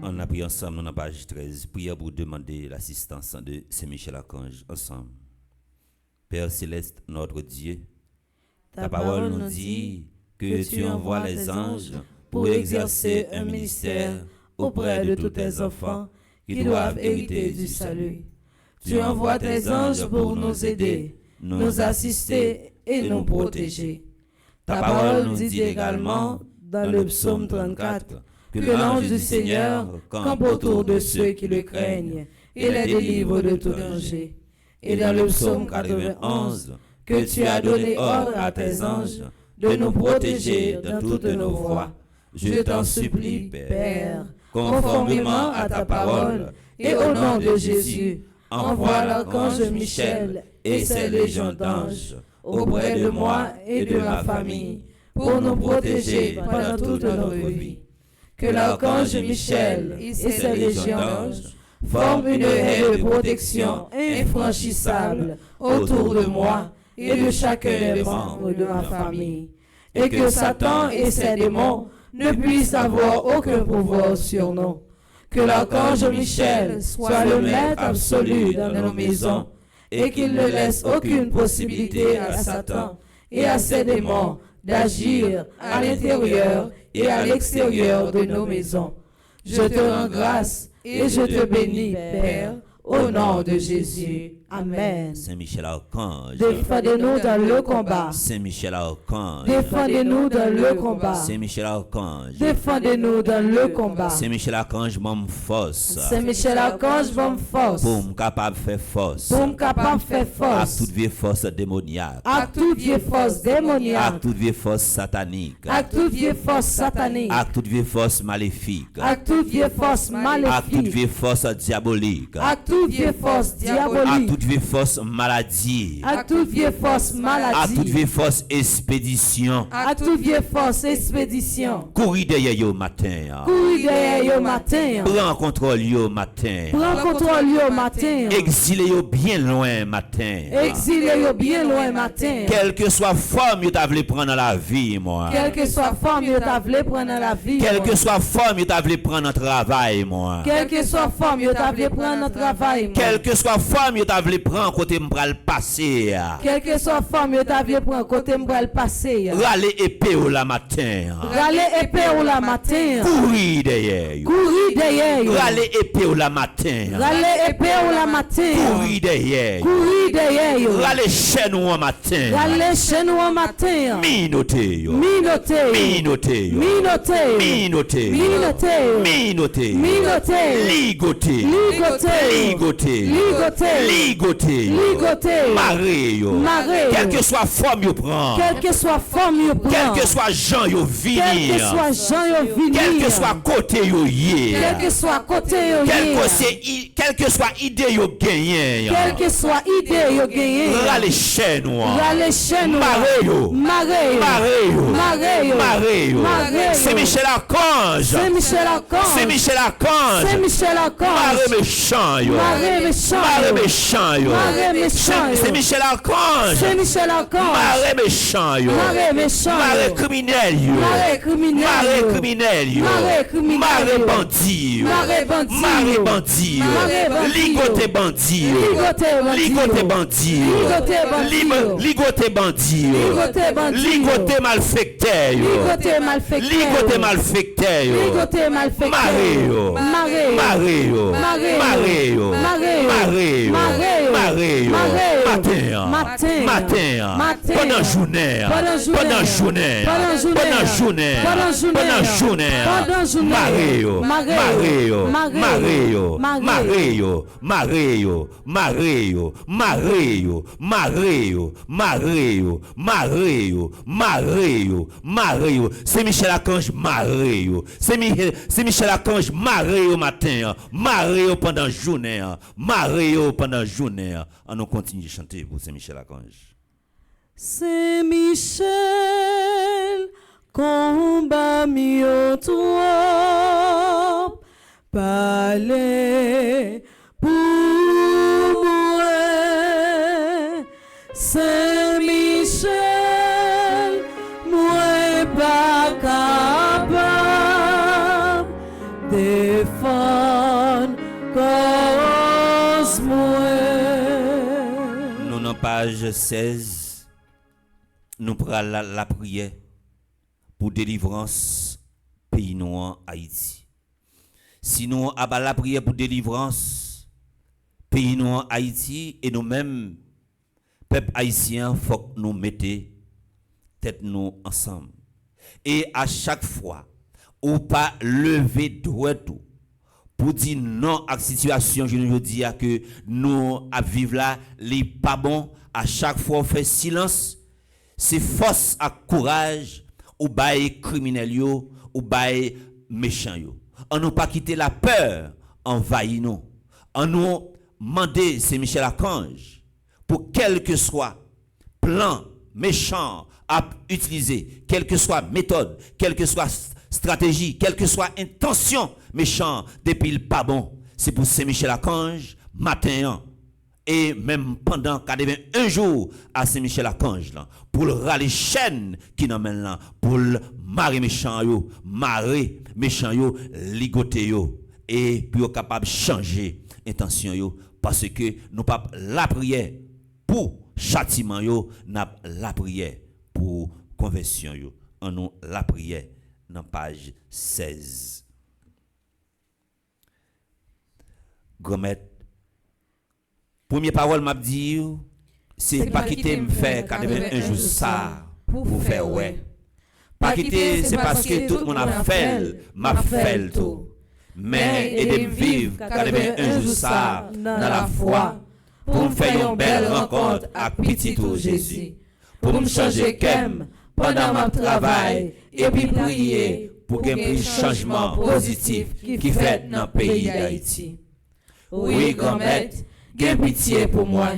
On a prié ensemble dans la page 13, prière pour demander l'assistance de Saint-Michel-Archange ensemble. Père Céleste, notre Dieu, ta parole nous dit que tu envoies les anges pour exercer un ministère auprès de tous tes enfants qui doivent hériter du salut. Tu envoies tes anges pour nous aider, nous assister et nous protéger. Ta parole nous dit également dans le psaume 34 que l'ange du Seigneur campe autour de ceux qui le craignent et les délivre de tout danger. Et dans le psaume 91 que tu as donné ordre à tes anges de nous protéger dans toutes nos voies. Je t'en supplie, Père, conformément à ta parole, et au nom de Jésus, envoie l'archange Michel et ses légions d'anges auprès de moi et de ma famille pour nous protéger pendant toute notre vie. Que l'archange Michel et ses légions d'anges forment une haie de protection infranchissable autour de moi et de chacun des membres de ma famille, et que Satan et ses démons ne puissent avoir aucun pouvoir sur nous. Que l'archange Michel soit le maître absolu dans nos maisons et qu'il ne laisse aucune possibilité à Satan et à ses démons d'agir à l'intérieur et à l'extérieur de nos maisons. Je te rends grâce et je te bénis, Père, au nom de Jésus. Amen. Saint Michel Archange, Défendez-nous dans le combat. Saint Michel Archange, Défendez-nous dans le combat. Saint Michel Archange, Défendez-nous dans le combat. Saint Michel Archange, m'en force, Saint Michel Archange, bonne force. pour me capable faire force, Pour me capable faire à force. toute vieille force démoniaque, À toute vieille force à démoniaque. toute vieille force satanique, À toute vieille force satanique. à toute vieille force maléfique, À toute vieille force à toute maléfique. vieille force diabolique, À toute vieille force à diabolique. toute vieille force maladie, À toute vieille force à toute maladie. vieille force expédition. À toute vieille force expédition. Courir derrière yo matin. Courir derrière yo matin. Prends contrôle yo matin. Prends contrôle yo matin. Exilé yo bien loin matin. Exilé yo bien loin matin. Quelle que soit forme yo t'a voulu prendre dans la vie moi. Quelle que soit forme yo t'a voulu prendre dans la vie. Quelle que soit forme yo t'a voulu prendre dans travail moi. Quelle que soit forme yo t'a voulu prendre dans travail. Quelle que soit forme yo t'a voulu prendre côté m'pral passer. Quelle que soit forme yo t'a voulu prendre côté m'bral passer. Râler épée au la matin. Râler épée ou la matin. Courir derrière yo. Courir derrière yo. Râler épée au la matin. Râler épée ou la matin. Courir derrière yo. Courir derrière yo. Râler chaîne au matin. Râler chez nous au matin. Minoté yo. Minoté. Minoté yo. Minoté. Minoté yo. Minoté. Minoté yo. Minoté. Ligoté. Ligoté. Ligoté. Ligoté. Ligoté. Ligoté. Maré yo. Maré. Quelle que soit forme yo prend. Quelle que soit forme yo prend. Quel que soit Jean yo Quel que venir. soit Jean yo venir. Quel que soit côté yo yé. Quel que soit côté yo Quel que soit idée yo gagné. Quel que soit idée yo gagné. Râler chaîne moi. Râler chez nous. Maré yo. Maré yo. Maré yo. Maré yo. Maré yo. Maré yo. C'est Michel Archange. Saint Michel Archange. C'est Michel Archange. Saint Michel Archange. Maré méchant yo. Maré méchant. Maré méchant yo. Maré méchant yo. C'est Michel Archange. Saint Michel Archange. Maré méchant yo. Maré méchant. Maré criminel yo. Maré criminel. Maré criminel yo. Maré criminel Maré yo. bandit yo. Maré bandit Maré yo. bandit yo. Maré bandit yo. Ligoté bandit yo. Ligoté bandit yo. Ligoté bandit yo. Ligoté bandit yo. Ligoté bandit yo. Ligoté bandit yo. Ligoté malfecteur yo. Ligoté malfecteur. Ligoté malfecteur yo. Ligoté malfecteur. Maré yo. Maré yo. Maré yo. Maré yo. Maré yo. Maré yo. Maré yo. Maré yo. Maré yo. Maré yo. Matin. Matin. Matin. Matin. Pendant journée. Pendant journée. Pendant journée. Pendant journée. Pendant journée. Pendant journée. Pendant journée. Pendant journée. Maré yo. Maré Maré yo. yo. Maré yo. Maré yo. Maré yo. Maré yo. Maré yo. Maré yo. Maré yo. Maré yo. Maré yo. Maré yo. C'est Michel Archange Maré yo. C'est Michel Archange Maré yo matin. Maré yo pendant journée. Maré yo pendant journée. On nous continue de chanter pour Saint Michel Archange. Saint Michel, combat mieux toi, parler pour moi. Saint Michel, moi pas capable défendre cause moi. Nous, dans page 16, nous prenons la prière pour délivrance pays noir Haïti. Sinon, à la prière pour délivrance pays noir Haïti et nous-mêmes, peuple haïtien, faut que nous mettions tête nous ensemble. Et à chaque fois, ou pas lever droit tout pour dire non à la situation, je nous dis que nous à vivre là, les pas bon, à chaque fois on fait silence, c'est force à courage ou bail criminel yo, ou bail méchant yo. On n'a pas quitté la peur envahir nous. On nous demander c'est Michel Archange pour quel que soit plan méchant à utiliser, quelle que soit méthode, quelle que soit stratégie, quelle que soit intention méchant depuis le pas bon, c'est pour Saint-Michel Archange matin et même pendant un jour à Saint-Michel Archange là pour le râler chaîne qui n'emmène là pour le marrer méchant yo, marrer méchant yo, ligoter yo et puis capable changer intention yo parce que nous pas la prière pour châtiment yo, n'a la prière pour conversion yo, en nous la prière dans page 16. Grand-mère, première parole m'a dit, c'est pas quitter me faire 81 jours ça pour faire ouais. Pas quitter, c'est parce que tout le monde a fait, m'a fait le tout. Mais aider me vivre 81 jours ça dans la foi pour me faire une belle rencontre avec petit tout Jésus. Pour me changer qu'aime pendant mon travail et puis prier pour qu'il y ait un changement positif qui fait dans le pays d'Haïti. Oui, grand-mère, gain pitié pour moi.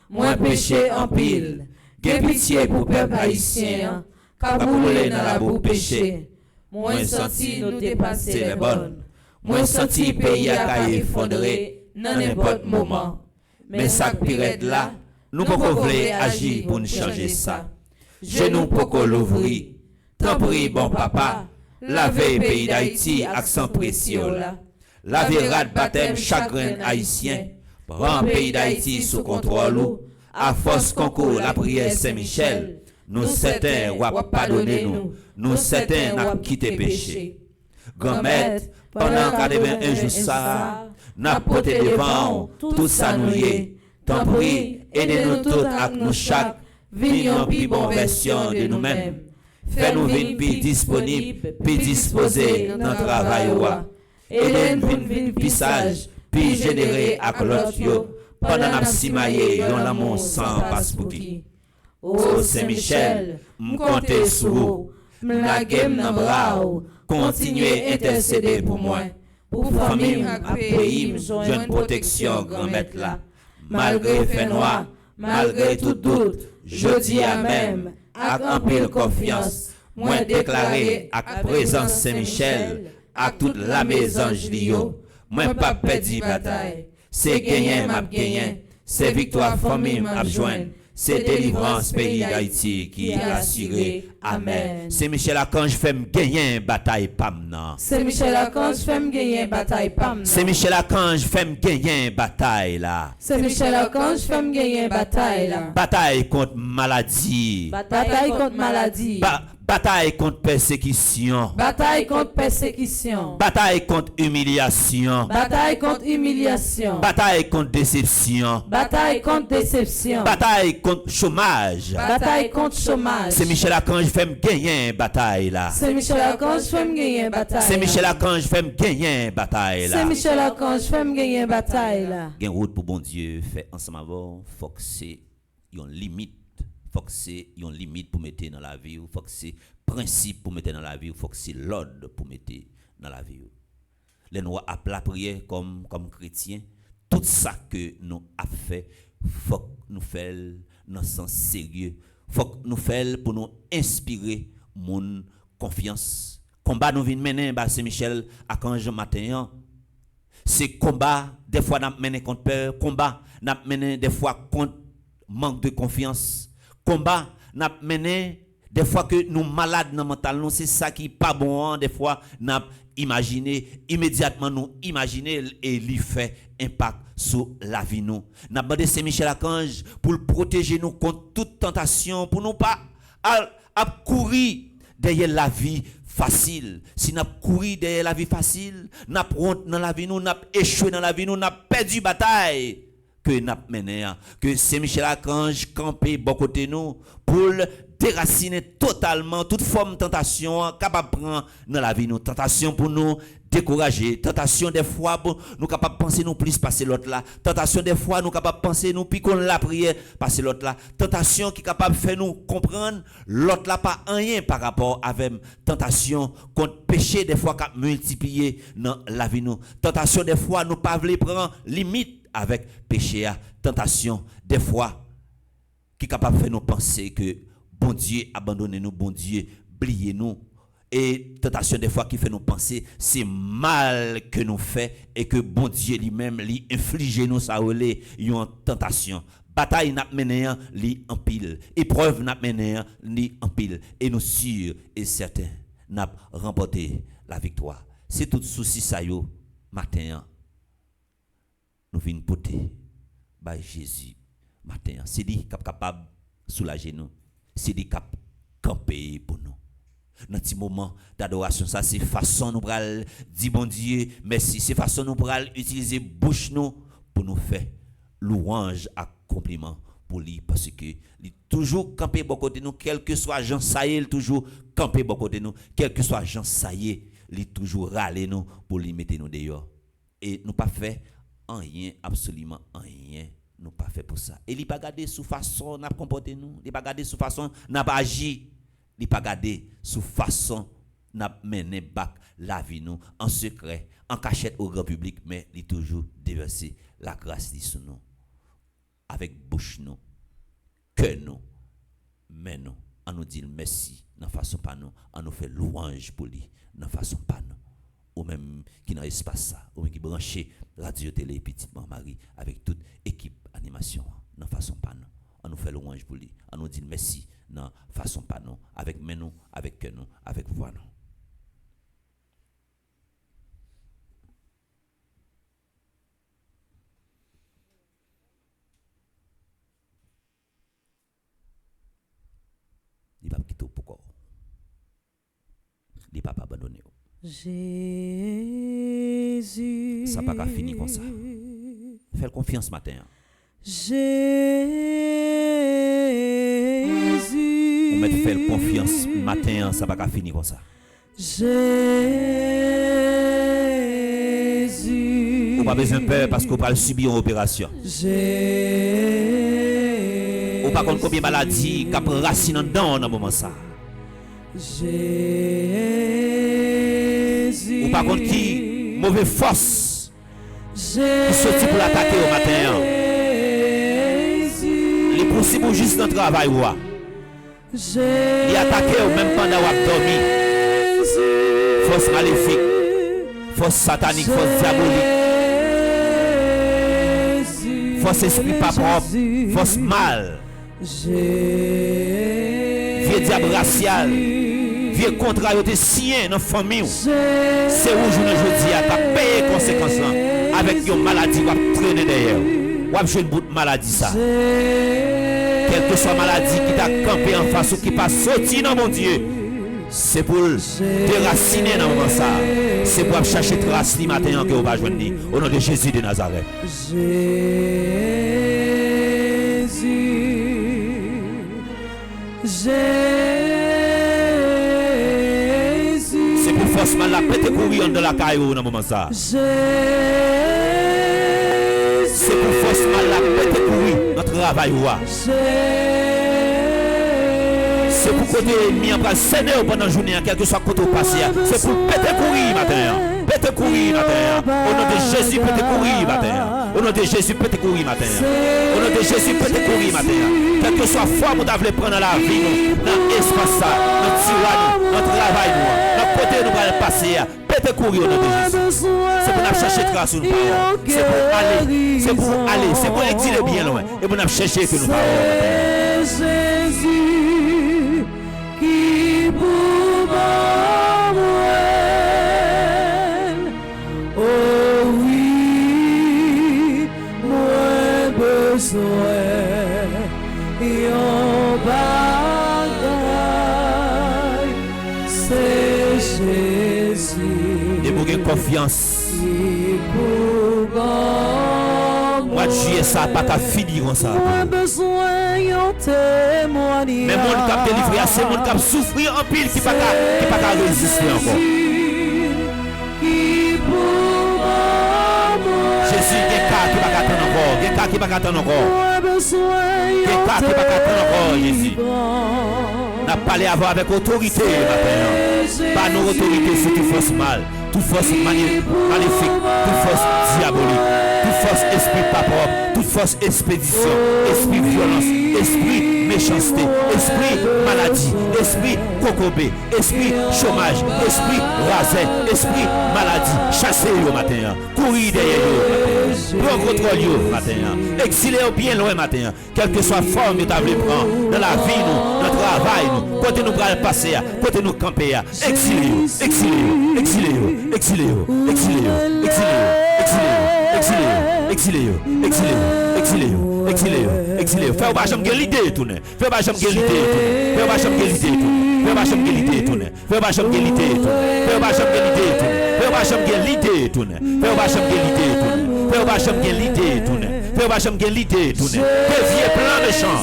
Moi péché en pile. Gain pitié pour le peuple haïtien. Car boulé dans la boue péché. Moi senti nous dépasser les bonnes. Moi senti pays à effondrer dans n'importe moment. Mais ça pirate là, nous pouvons agir pour nous changer ça. Genou pour l'ouvrir. Tant pis bon papa, lavez pays d'Haïti accent précieux là. Lavez rat baptême chagrin haïtien. Prends pays d'Haïti sous contrôle. À force concours la prière Saint-Michel. Nous certains ou pardonner nous. Nous certains n'a quitté péché. Grand-mère, pendant 81 jours ça, n'a porté devant tout ça nous y est. Tant pis, aidez-nous tous avec nous chaque. Venons plus bonne version de nous-mêmes. Fais-nous venir plus disponibles, plus disposés dans le travail. Aidez-nous venir plus sages, plus générés avec l'autre. Pendant la simaye, dans l'amour sans passe pour qui. Oh Saint-Michel, m'comptez sur vous. M'laguez dans bras. Continuez à intercéder pour moi. Pour famille, pour pays, jeune protection, grand-mère là. Malgré fait noir, malgré tout doute, je dis à même, avec un pile confiance, moi déclaré avec présence Saint-Michel, avec toute la maison Lio, moi pas perdu bataille, c'est gagné m'a gagné, c'est victoire famille m'a joindre, c'est délivrance pays d'Haïti qui est assuré. Amen. C'est Michel Archange fait me gagner bataille pam nan. C'est Michel Archange fait me gagner bataille pam nan. C'est Michel Archange fait me gagner bataille là. C'est Michel Archange fait me gagner bataille là. Bataille contre maladie. Bataille contre maladie. Bataille contre persécution. Bataille contre persécution. Bataille contre humiliation. Bataille contre humiliation. Bataille contre déception. Bataille contre déception. Bataille contre chômage. Bataille contre chômage. C'est Michel Archange fait me gagner bataille là. C'est Michel Archange fait me gagner bataille. C'est Michel Archange fait me gagner bataille là. C'est Michel Archange fait me gagner bataille là. Gain route pour bon Dieu fait ensemble avant, faut que c'est une limite. Faut que c'est une limite pour mettre dans la vie, faut que c'est principe pour mettre dans la vie, faut que c'est l'ordre pour mettre dans la vie. Les nous appelons la prière comme chrétiens, tout ça que nous avons fait, faut que nous fassions dans le sens sérieux, faut que nous fassions pour nous inspirer mon confiance. Combat nous vient mener c'est Michel Archange matin. C'est combat des fois n'a mené contre peur, combat n'a mené des fois contre manque de confiance. Combat n'a mené des fois que nous malades dans mental nous c'est ça qui pas bon des fois n'a imaginé immédiatement nous imaginer et lui fait impact sur la vie nous n'a demandé Saint Michel Archange pour le protéger nous contre toute tentation pour nous pas à courir derrière la vie facile. Si n'a courir derrière la vie facile, n'a honte dans la vie nous, n'a échoué dans la vie nous, n'a perdu bataille que n'a mené, que Saint Michel Archange campé bon côté nous pour déraciner totalement toute forme de tentation capable de prendre dans la vie nous, tentation pour nous décourager, tentation des fois nous capable de penser nous plus passer l'autre là, tentation des fois nous capable de penser nous puis qu'on la prière passer l'autre là, tentation qui capable de faire nous comprendre l'autre là pas rien par rapport avec tentation contre péché des fois qui multiplier dans la vie nous, tentation des fois nous pas voulons prendre limite avec péché, tentation des fois qui est capable de faire nous penser que bon Dieu abandonne nous, bon Dieu oubliez nous, et tentation des fois qui fait nous penser c'est mal que nous fait et que bon Dieu lui-même lui inflige nous ça relé une tentation. Bataille n'a mené li en pile, épreuve n'a mené li en pile et nous sûrs et certains n'a remporté la victoire. C'est tout souci ça yo matin. Nous venons porter par Jésus matin. C'est lui qui est capable de soulager nous. C'est lui qui est campé pour nous. Dans petit moment d'adoration, ça c'est façon nous pral dire bon Dieu merci, c'est façon nous pral utiliser bouche nous pour nous faire louange à compliment pour lui parce que il toujours camper bon côté nous quel que soit Jean Saïe, toujours camper bon côté nous quel que soit Jean Saïe, il toujours râler nous pour lui mettre nous dehors et nous pas fait rien absolument rien. Nous pas fait pour ça. Et il pas garder sous façon n'a comporter nous, il pas garder sous façon n'a pas agi, il pas garder sous façon n'a mené back la vie nous en secret, en cachette au grand public, mais il toujours déverser la grâce sur nous avec bouche nous, cœur nous, mais nous, on nous dit merci, n'en façon pas nous, on nous fait louange pour lui, n'en façon pas nous. Ou même qui dans l'espace ça, ou même qui branché radio télé petite Marie avec toute équipe animation, non façon pas nous. On nous fait louange pour lui, on nous dit merci, non façon pas nous, avec main nous, avec cœur nous, avec voix nous. Il va quitter pourquoi? Il va pas abandonner. Jésus. Ça pas qu'à finir comme ça. Fais confiance matin. Jésus. On met faire confiance matin, ça pas qu'à finir comme ça. Jésus. On pas besoin de peur parce qu'on va subir une opération. Jésus. On pas contre combien de maladies qui prend racine dans le moment ça. Jésus. Ou par contre qui mauvaise force qui sorti pour l'attaquer au matin. Il est possible juste dans le travail ou il attaque au même pendant qu'il dormi. Force maléfique, force satanique, force diabolique, force esprit pas propre, force mal, vieux diable racial, vieux contrat de sien dans la famille. C'est où je dis à ta payer les conséquences avec une maladie qui va traîner derrière. Ou avez une bout de maladie ça. Quelle que soit maladie qui t'a campé en face ou qui pas sorti dans mon Dieu. C'est pour déraciner dans le moment ça. C'est pour chercher trace li matin que vous va joindre au nom de Jésus de Nazareth. C'est pour force mal la pété courir dans la caillou dans le moment ça. C'est pour force mal la pété courir dans le travail. C'est pour côté mis en place Seigneur pendant la journée, quel que soit côté passé. C'est pour péter courir matin. Péter courir matin. Au nom de Jésus, péter courir matin. Au nom de Jésus, péter courir matin. Au nom de Jésus, péter courir matin. Quelle que soit forme vous devez prendre dans la vie, dans l'espace, dans le tirage, dans le travail, dans le côté nous allons passer. Péter courir au nom de Jésus. C'est pour nous chercher grâce sur nous. C'est pour aller. C'est pour aller. C'est pour exiler bien loin. Et pour nous chercher que nous parlons. Qui pour oh oui, moi besoin yon bagaille, c'est Jésus. Et pour gagner confiance. Mois de juillet, ça n'a pas qu'à finir comme ça. Mais mon cap délivré, c'est mon cap souffrir en pile qui n'a pas résister encore. Jésus, il y a des cas qui ne va pas attendre encore. Il y a des cas qui ne va pas attendre encore. Il y a des cas qui ne va pas attendre encore, Jésus. On a parlé avant avec autorité maintenant. Pas nos autorités sur toute force mal, toute force maléfique, toute force diabolique, toute force esprit pas propre, toute force expédition, esprit violence, esprit méchanceté, esprit maladie, esprit cocobé, esprit chômage, esprit rasé, esprit maladie. Chassez au matin, courir derrière eux matin, prendre contrôle au matin, exilez bien loin matin, quelle que soit la forme que vous avez prendre dans la vie, nous, dans le travail, nous, côté nous prenons passer, côté nous camper, exilez-vous, exilez-vous, exilez-vous, exilez-vous, exilez-vous, exilez-vous, exilez-vous, exilez-vous, exilé. Fais pas jamais l'idée tourner. Fais pas jamais l'idée tourner. Fais pas jamais l'idée tourner. Fais pas jamais l'idée tourner. Fais pas jamais l'idée tourner. Fais pas jamais l'idée tourner. Fais pas jamais l'idée tourner. Fais pas jamais l'idée tourner. Fais pas jamais l'idée tourner. Fais pas jamais l'idée tourner. Dévier plan méchant.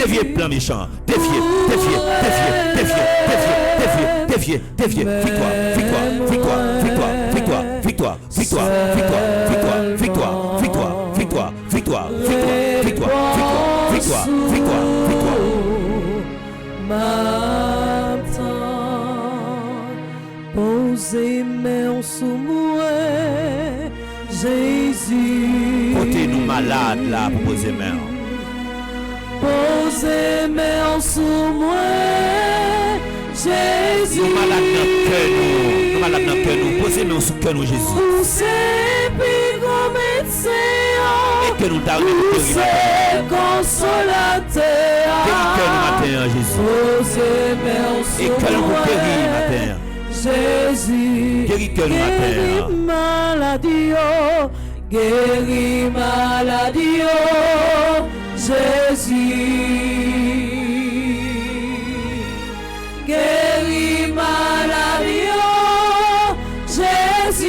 Dévier plan méchant. Dévier. Victoire. Posez main sous moi, Jésus. Portez-nous malades là pour poser main. Posez main sous moi, Jésus. Nous malades dans le cœur, nous malades dans le cœur, nous posez main sous le cœur, nous Jésus. Poussez puis comme médecin. Et que nous t'arrivons de guérir consolateur. Guéris Jésus. Et que nous guéris matin. Jésus. Guéris que nous matin. Maladie, guéris maladie, Jésus. Guéris maladie, Jésus.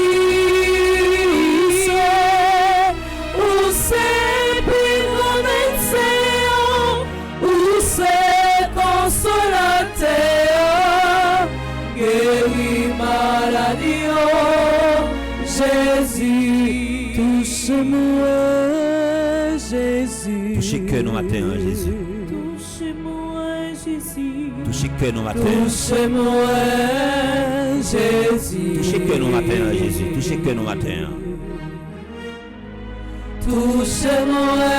Où c'est plus médecin, où c'est consolateur. Guéris maladie, Jésus. Touche-moi, Jésus. Touchez que nous matin, Jésus. Touche-moi, Jésus. Touchez que nous matin. Touche-moi, Jésus. Touchez que nous matin, Jésus. Touchez que nous matin. Touche-moi,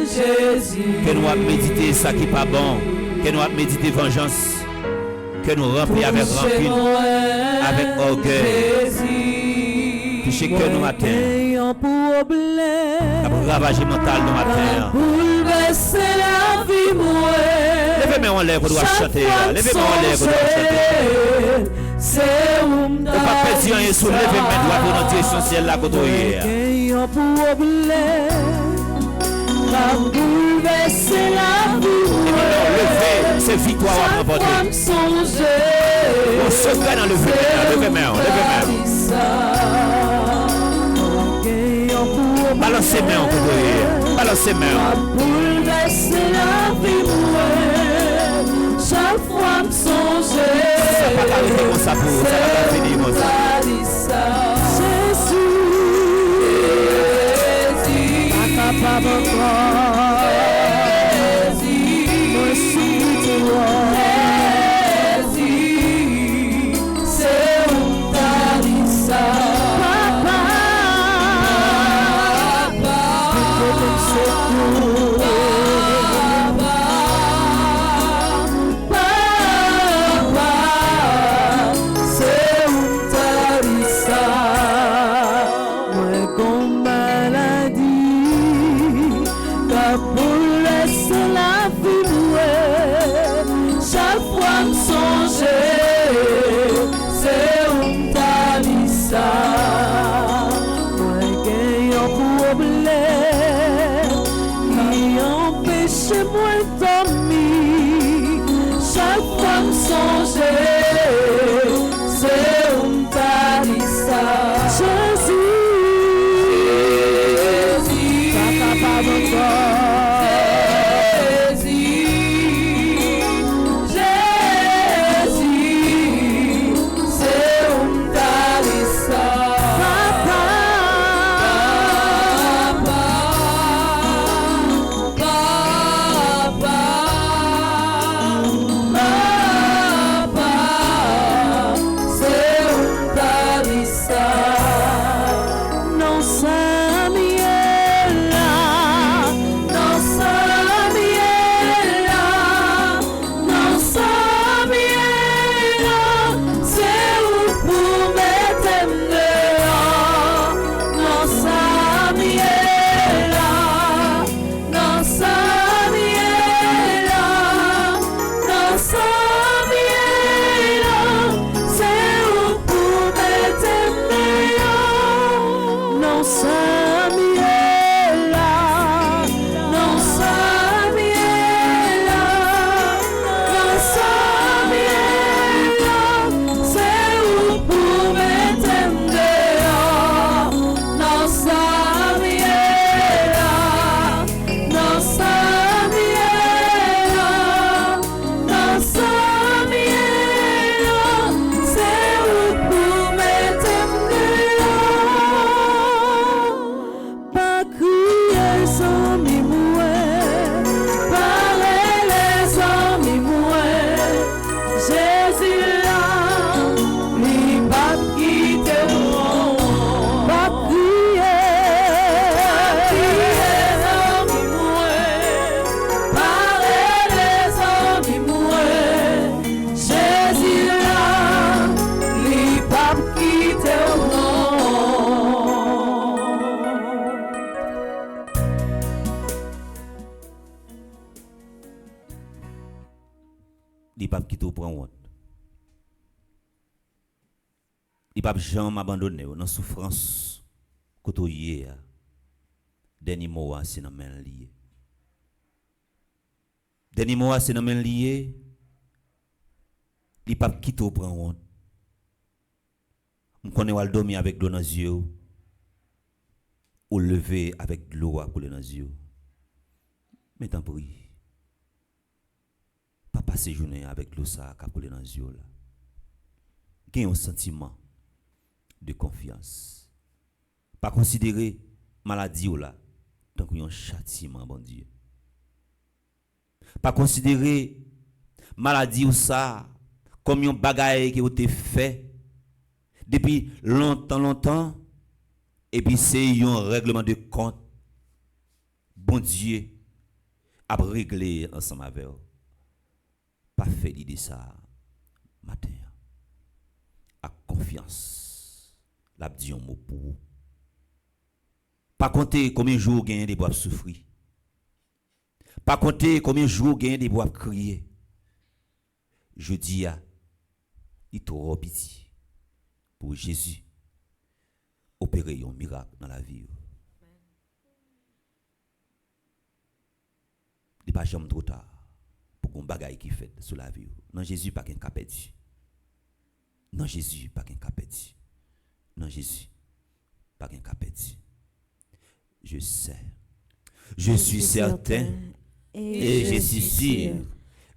Jésus. Que nous allons méditer ça qui n'est pas bon. Que nous allons méditer vengeance. Que nous remplissons avec rancune, avec orgueil. Touchez que nous matin. La ravage mentale nous matin. Bouleverser la vie, moi. Levez-moi en l'air, vous doit chanter. Levez-moi en l'air, vous doit chanter. C'est où ne pas perdre rien sur levez-moi doigt pour notre direction ciel là côté hier. Bouleverser la vie. Levez, c'est victoire à remporter. On se fait dans le levez-moi. Balancez main en côté. Balancez main. Bouleverser la vie. Chaque fois me songer. Ça va pas arriver comme ça pour ça va pas finir comme ça. Jésus, incapable encore. Jésus, moi suis toi. Jésus, c'est où t'as dit ça. Papa, il pas quitter prendre honte. Il pas jamais abandonner dans souffrance côté dernier mot c'est dans main lié. Dernier mot c'est dans main lié. Il pas quitter prendre honte. On connaît wal dormir avec l'eau dans les yeux ou lever avec de l'eau à couler dans les yeux. Mais tant pis. Pas passer journée avec l'eau ça à couler dans les yeux là. Gagne un sentiment de confiance. Pas considérer maladie ou là tant qu'un châtiment bon Dieu. Pas considérer maladie ou ça comme un bagaille qui a été fait depuis longtemps et puis c'est un règlement de compte bon Dieu a réglé ensemble avec eux. Pas fait l'idée ça matin à confiance l'a dit un mot pour vous. Pas compter combien de jours gagne des bois souffrir. Pas compter combien de jours gagne des bois crier. Je dis à il trop petit pour Jésus opérer un miracle dans la vie. Il n'est pas jamais trop tard pour qu'on bagaille qui fait sur la vie. Non, Jésus pas qu'un cas perdu. Non, Jésus pas qu'un cas perdu. Non, Jésus pas qu'un cas perdu. Je sais. Je suis certain et je suis sûr.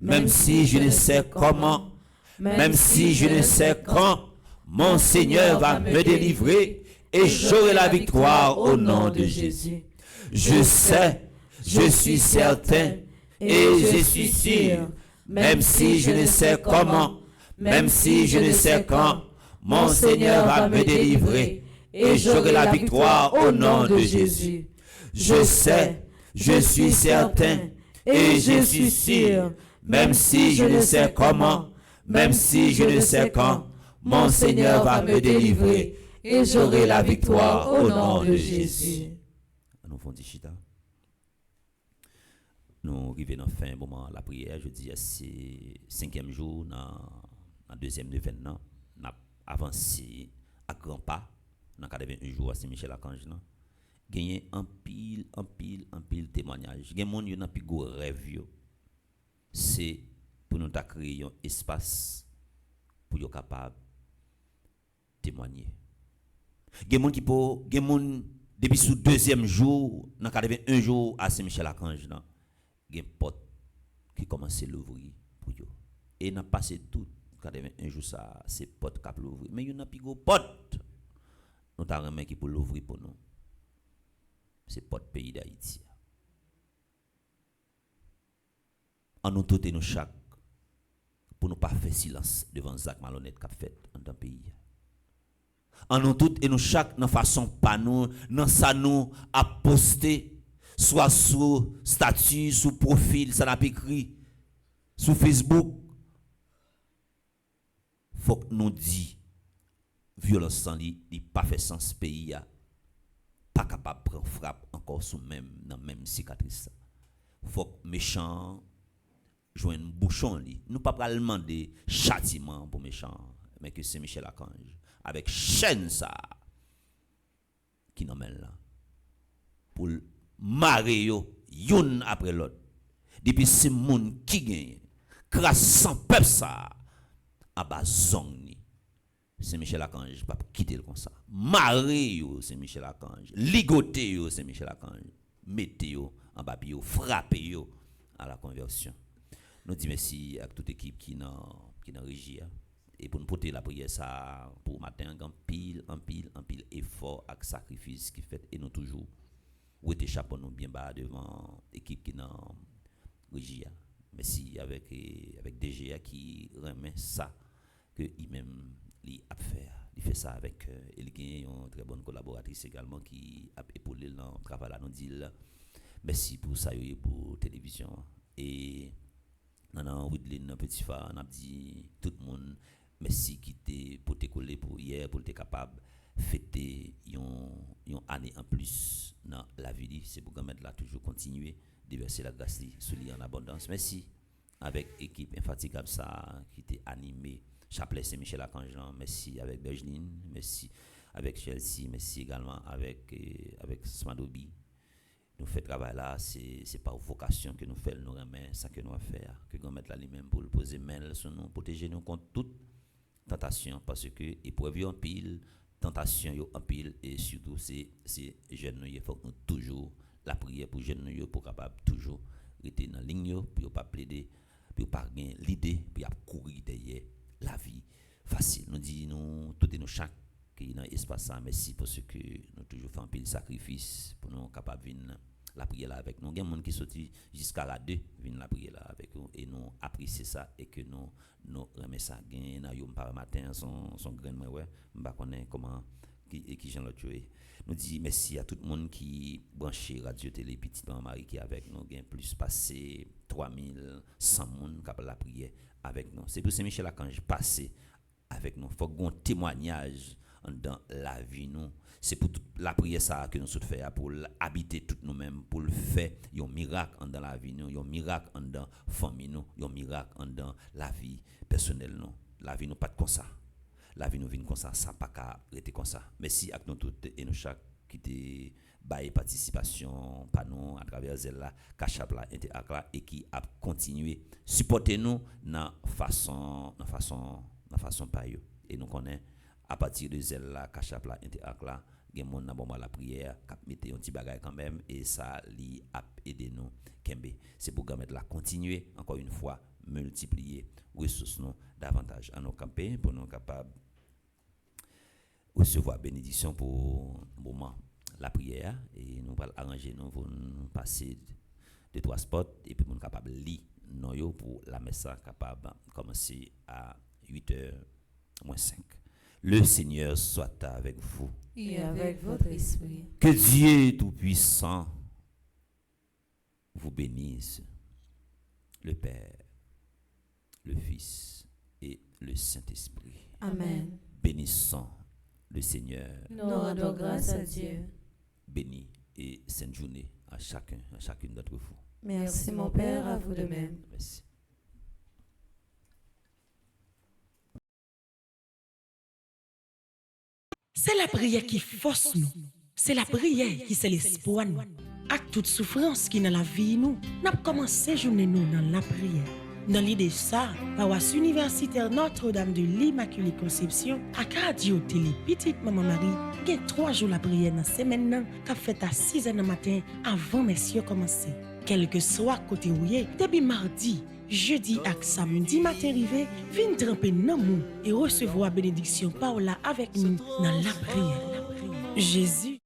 Même si je ne sais comment, même si je ne sais quand, mon Seigneur va me délivrer et j'aurai la victoire au nom de Jésus. Je sais, je suis certain et je suis sûr, même si je ne sais comment, même si je ne sais quand, mon Seigneur va me délivrer et j'aurai la victoire au nom de Jésus. Je sais, je suis certain et je suis sûr, même si je ne sais comment, même si je ne sais quand, mon Seigneur va me délivrer et j'aurai la victoire au nom de Jésus. Nous faisons des chita. Nous arrivons dans le fin moment de la prière. Je dis c'est 5e jour dans le 2e événement. Nous avons avancé à grands pas dans 81 jours à Saint-Michel-Archange. Gagner un pile témoignage. Gagner mon yon plus gros rêve. C'est pour nous créer un espace pour être capable témoigner. Gen moun qui po, gen moun depuis sous 2e jour, dans 81 jours à Saint-Michel-Archange, gen porte qui commence à l'ouvrir pour yo. Et n'a passé tout 81 jours ça, c'est porte qui l'ouvrir. Mais yon a plus gros porte. Nous t'a remet qui pour l'ouvrir pour nous. C'est porte pays d'Haïti. En nous tout et nous chaque pour nous pas faire silence devant Zach malhonnête qu'a fait dans le pays. En nous toutes et nous chaque dans façon pas nous dans ça nous à poster soit sur statut, sur profil, ça n'a pas écrit sur Facebook. Faut que nous dit violence sans li pas fait sens pays a pas capable prendre frappe encore sous même dans même cicatrice. Faut que méchant joindre bouchon li. Nous pas pas demander châtiment pour méchant mais que c'est Michel-Archange avec chaîne ça qui nous mène là pour marrer yo yon après l'autre depuis c'est monde qui gagne crassant peuple ça à bas zone c'est Michel-Archange pas quitter comme ça marrer yo c'est Michel-Archange ligoter yo c'est Michel-Archange mettez yo en bas yo frapper yo à la conversion. Nous disons merci à toute équipe qui dans régie et pour nous porter la prière ça pour matin en pile effort avec sacrifice qui fait et nous toujours ou était chapeau nous bien bas devant équipe qui dans régie. Merci avec DGA qui remet ça que il même il a faire. Il fait ça avec il gagne une très bonne collaboratrice également qui a épaulé dans le travail là nous dit merci pour ça et pour télévision et non Widlin petit phare on a dit tout le monde merci qui t'es pour te coller pour hier pour être capable fêter une année en plus dans la vie c'est pour mettre là toujours continuer déverser la grâce sur lui en abondance. Merci avec équipe infatigable ça qui était animée. Chapelet Saint-Michel Archangelan, merci avec Bergeline, merci avec Chelsea, merci également avec Smadobi. Nous faisons travail là, c'est par vocation que nous faisons, nous remet ça que nous allons faire, que nous mettons là lui-même pour le poser main sur nous, protéger nous contre toute tentation, parce que épreuve en pile, tentation en pile, et surtout c'est jeunes, il faut nous toujours la prière pour jeunes nous pour capable toujours rester dans la ligne, pour pas plaider, pour pas gagner l'idée, pour courir derrière la vie facile. Nous disons, tout et nous chaque qui est dans l'espace ça, merci parce que nous toujours fait un pile sacrifice pour nous capables de venir la prière là avec nous. Il y a des gens qui sortent jusqu'à la 2 viennent la prière là avec nous et nous apprécions ça et que nous remet ça gain dans yom par matin son grain moi ouais, m'pa connaît comment qui Jean l'autre nous dit merci à tout le monde qui branché radio télé petite maman Marie qui avec nous gain plus passé 3100 monde capable la prière avec nous. C'est pour Saint-Michel Archange passé avec nous. Faut qu'on témoignage dans la vie nous. C'est pour toute la prière ça que nous souhaitons faire pour habiter tout nous-mêmes, pour le faire un miracle dans la vie nous, un miracle dans la famille nous, un miracle dans la vie personnelle nous. La vie nous pas comme ça. La vie nous vient comme ça, ça pas qu'à rester comme ça. Merci à nous toutes et nous chaque qui te bail participation par nous à travers Zella, Cachap là, Interact là et qui a continué supporter nous dans façon par eux. Et nous connaissons à partir de Zella, Cachap là, Interact là, gen moun nan bon la prière, cap mettre un petit bagage quand même et ça li a aider nous kembe. C'est pour mettre la continuer encore une fois multiplier ressources nous davantage à nos camper pour nous capables recevoir bénédiction pour moment la prière et nous allons arranger nous pour passer de 3 spots et puis nous capable lire non yo pour la messe capable commencer à 8h-5. Le Seigneur soit avec vous. Et avec votre esprit. Que Dieu Tout-Puissant vous bénisse, le Père, le Fils et le Saint-Esprit. Amen. Bénissons le Seigneur. Nous rendons grâce à Dieu. Béni et sainte journée à chacune d'entre vous. Merci mon Père, à vous de même. Merci. C'est la prière qui force nous. C'est la prière qui c'est l'espoir nous. Avec toute souffrance qui dans la vie nous, n'a commencé journée nous dans la prière. Dans l'idée ça, paroisse universitaire Notre-Dame de l'Immaculée Conception, à radio télé petite maman Marie, il y a 3 jours la prière dans semaine qui fait à 6h du matin avant messieurs commencer. Quel que soit côté où y est, depuis mardi, jeudi et samedi matin arrivé, viens tremper dans nous et recevoir bénédiction par là avec nous dans la prière. Jésus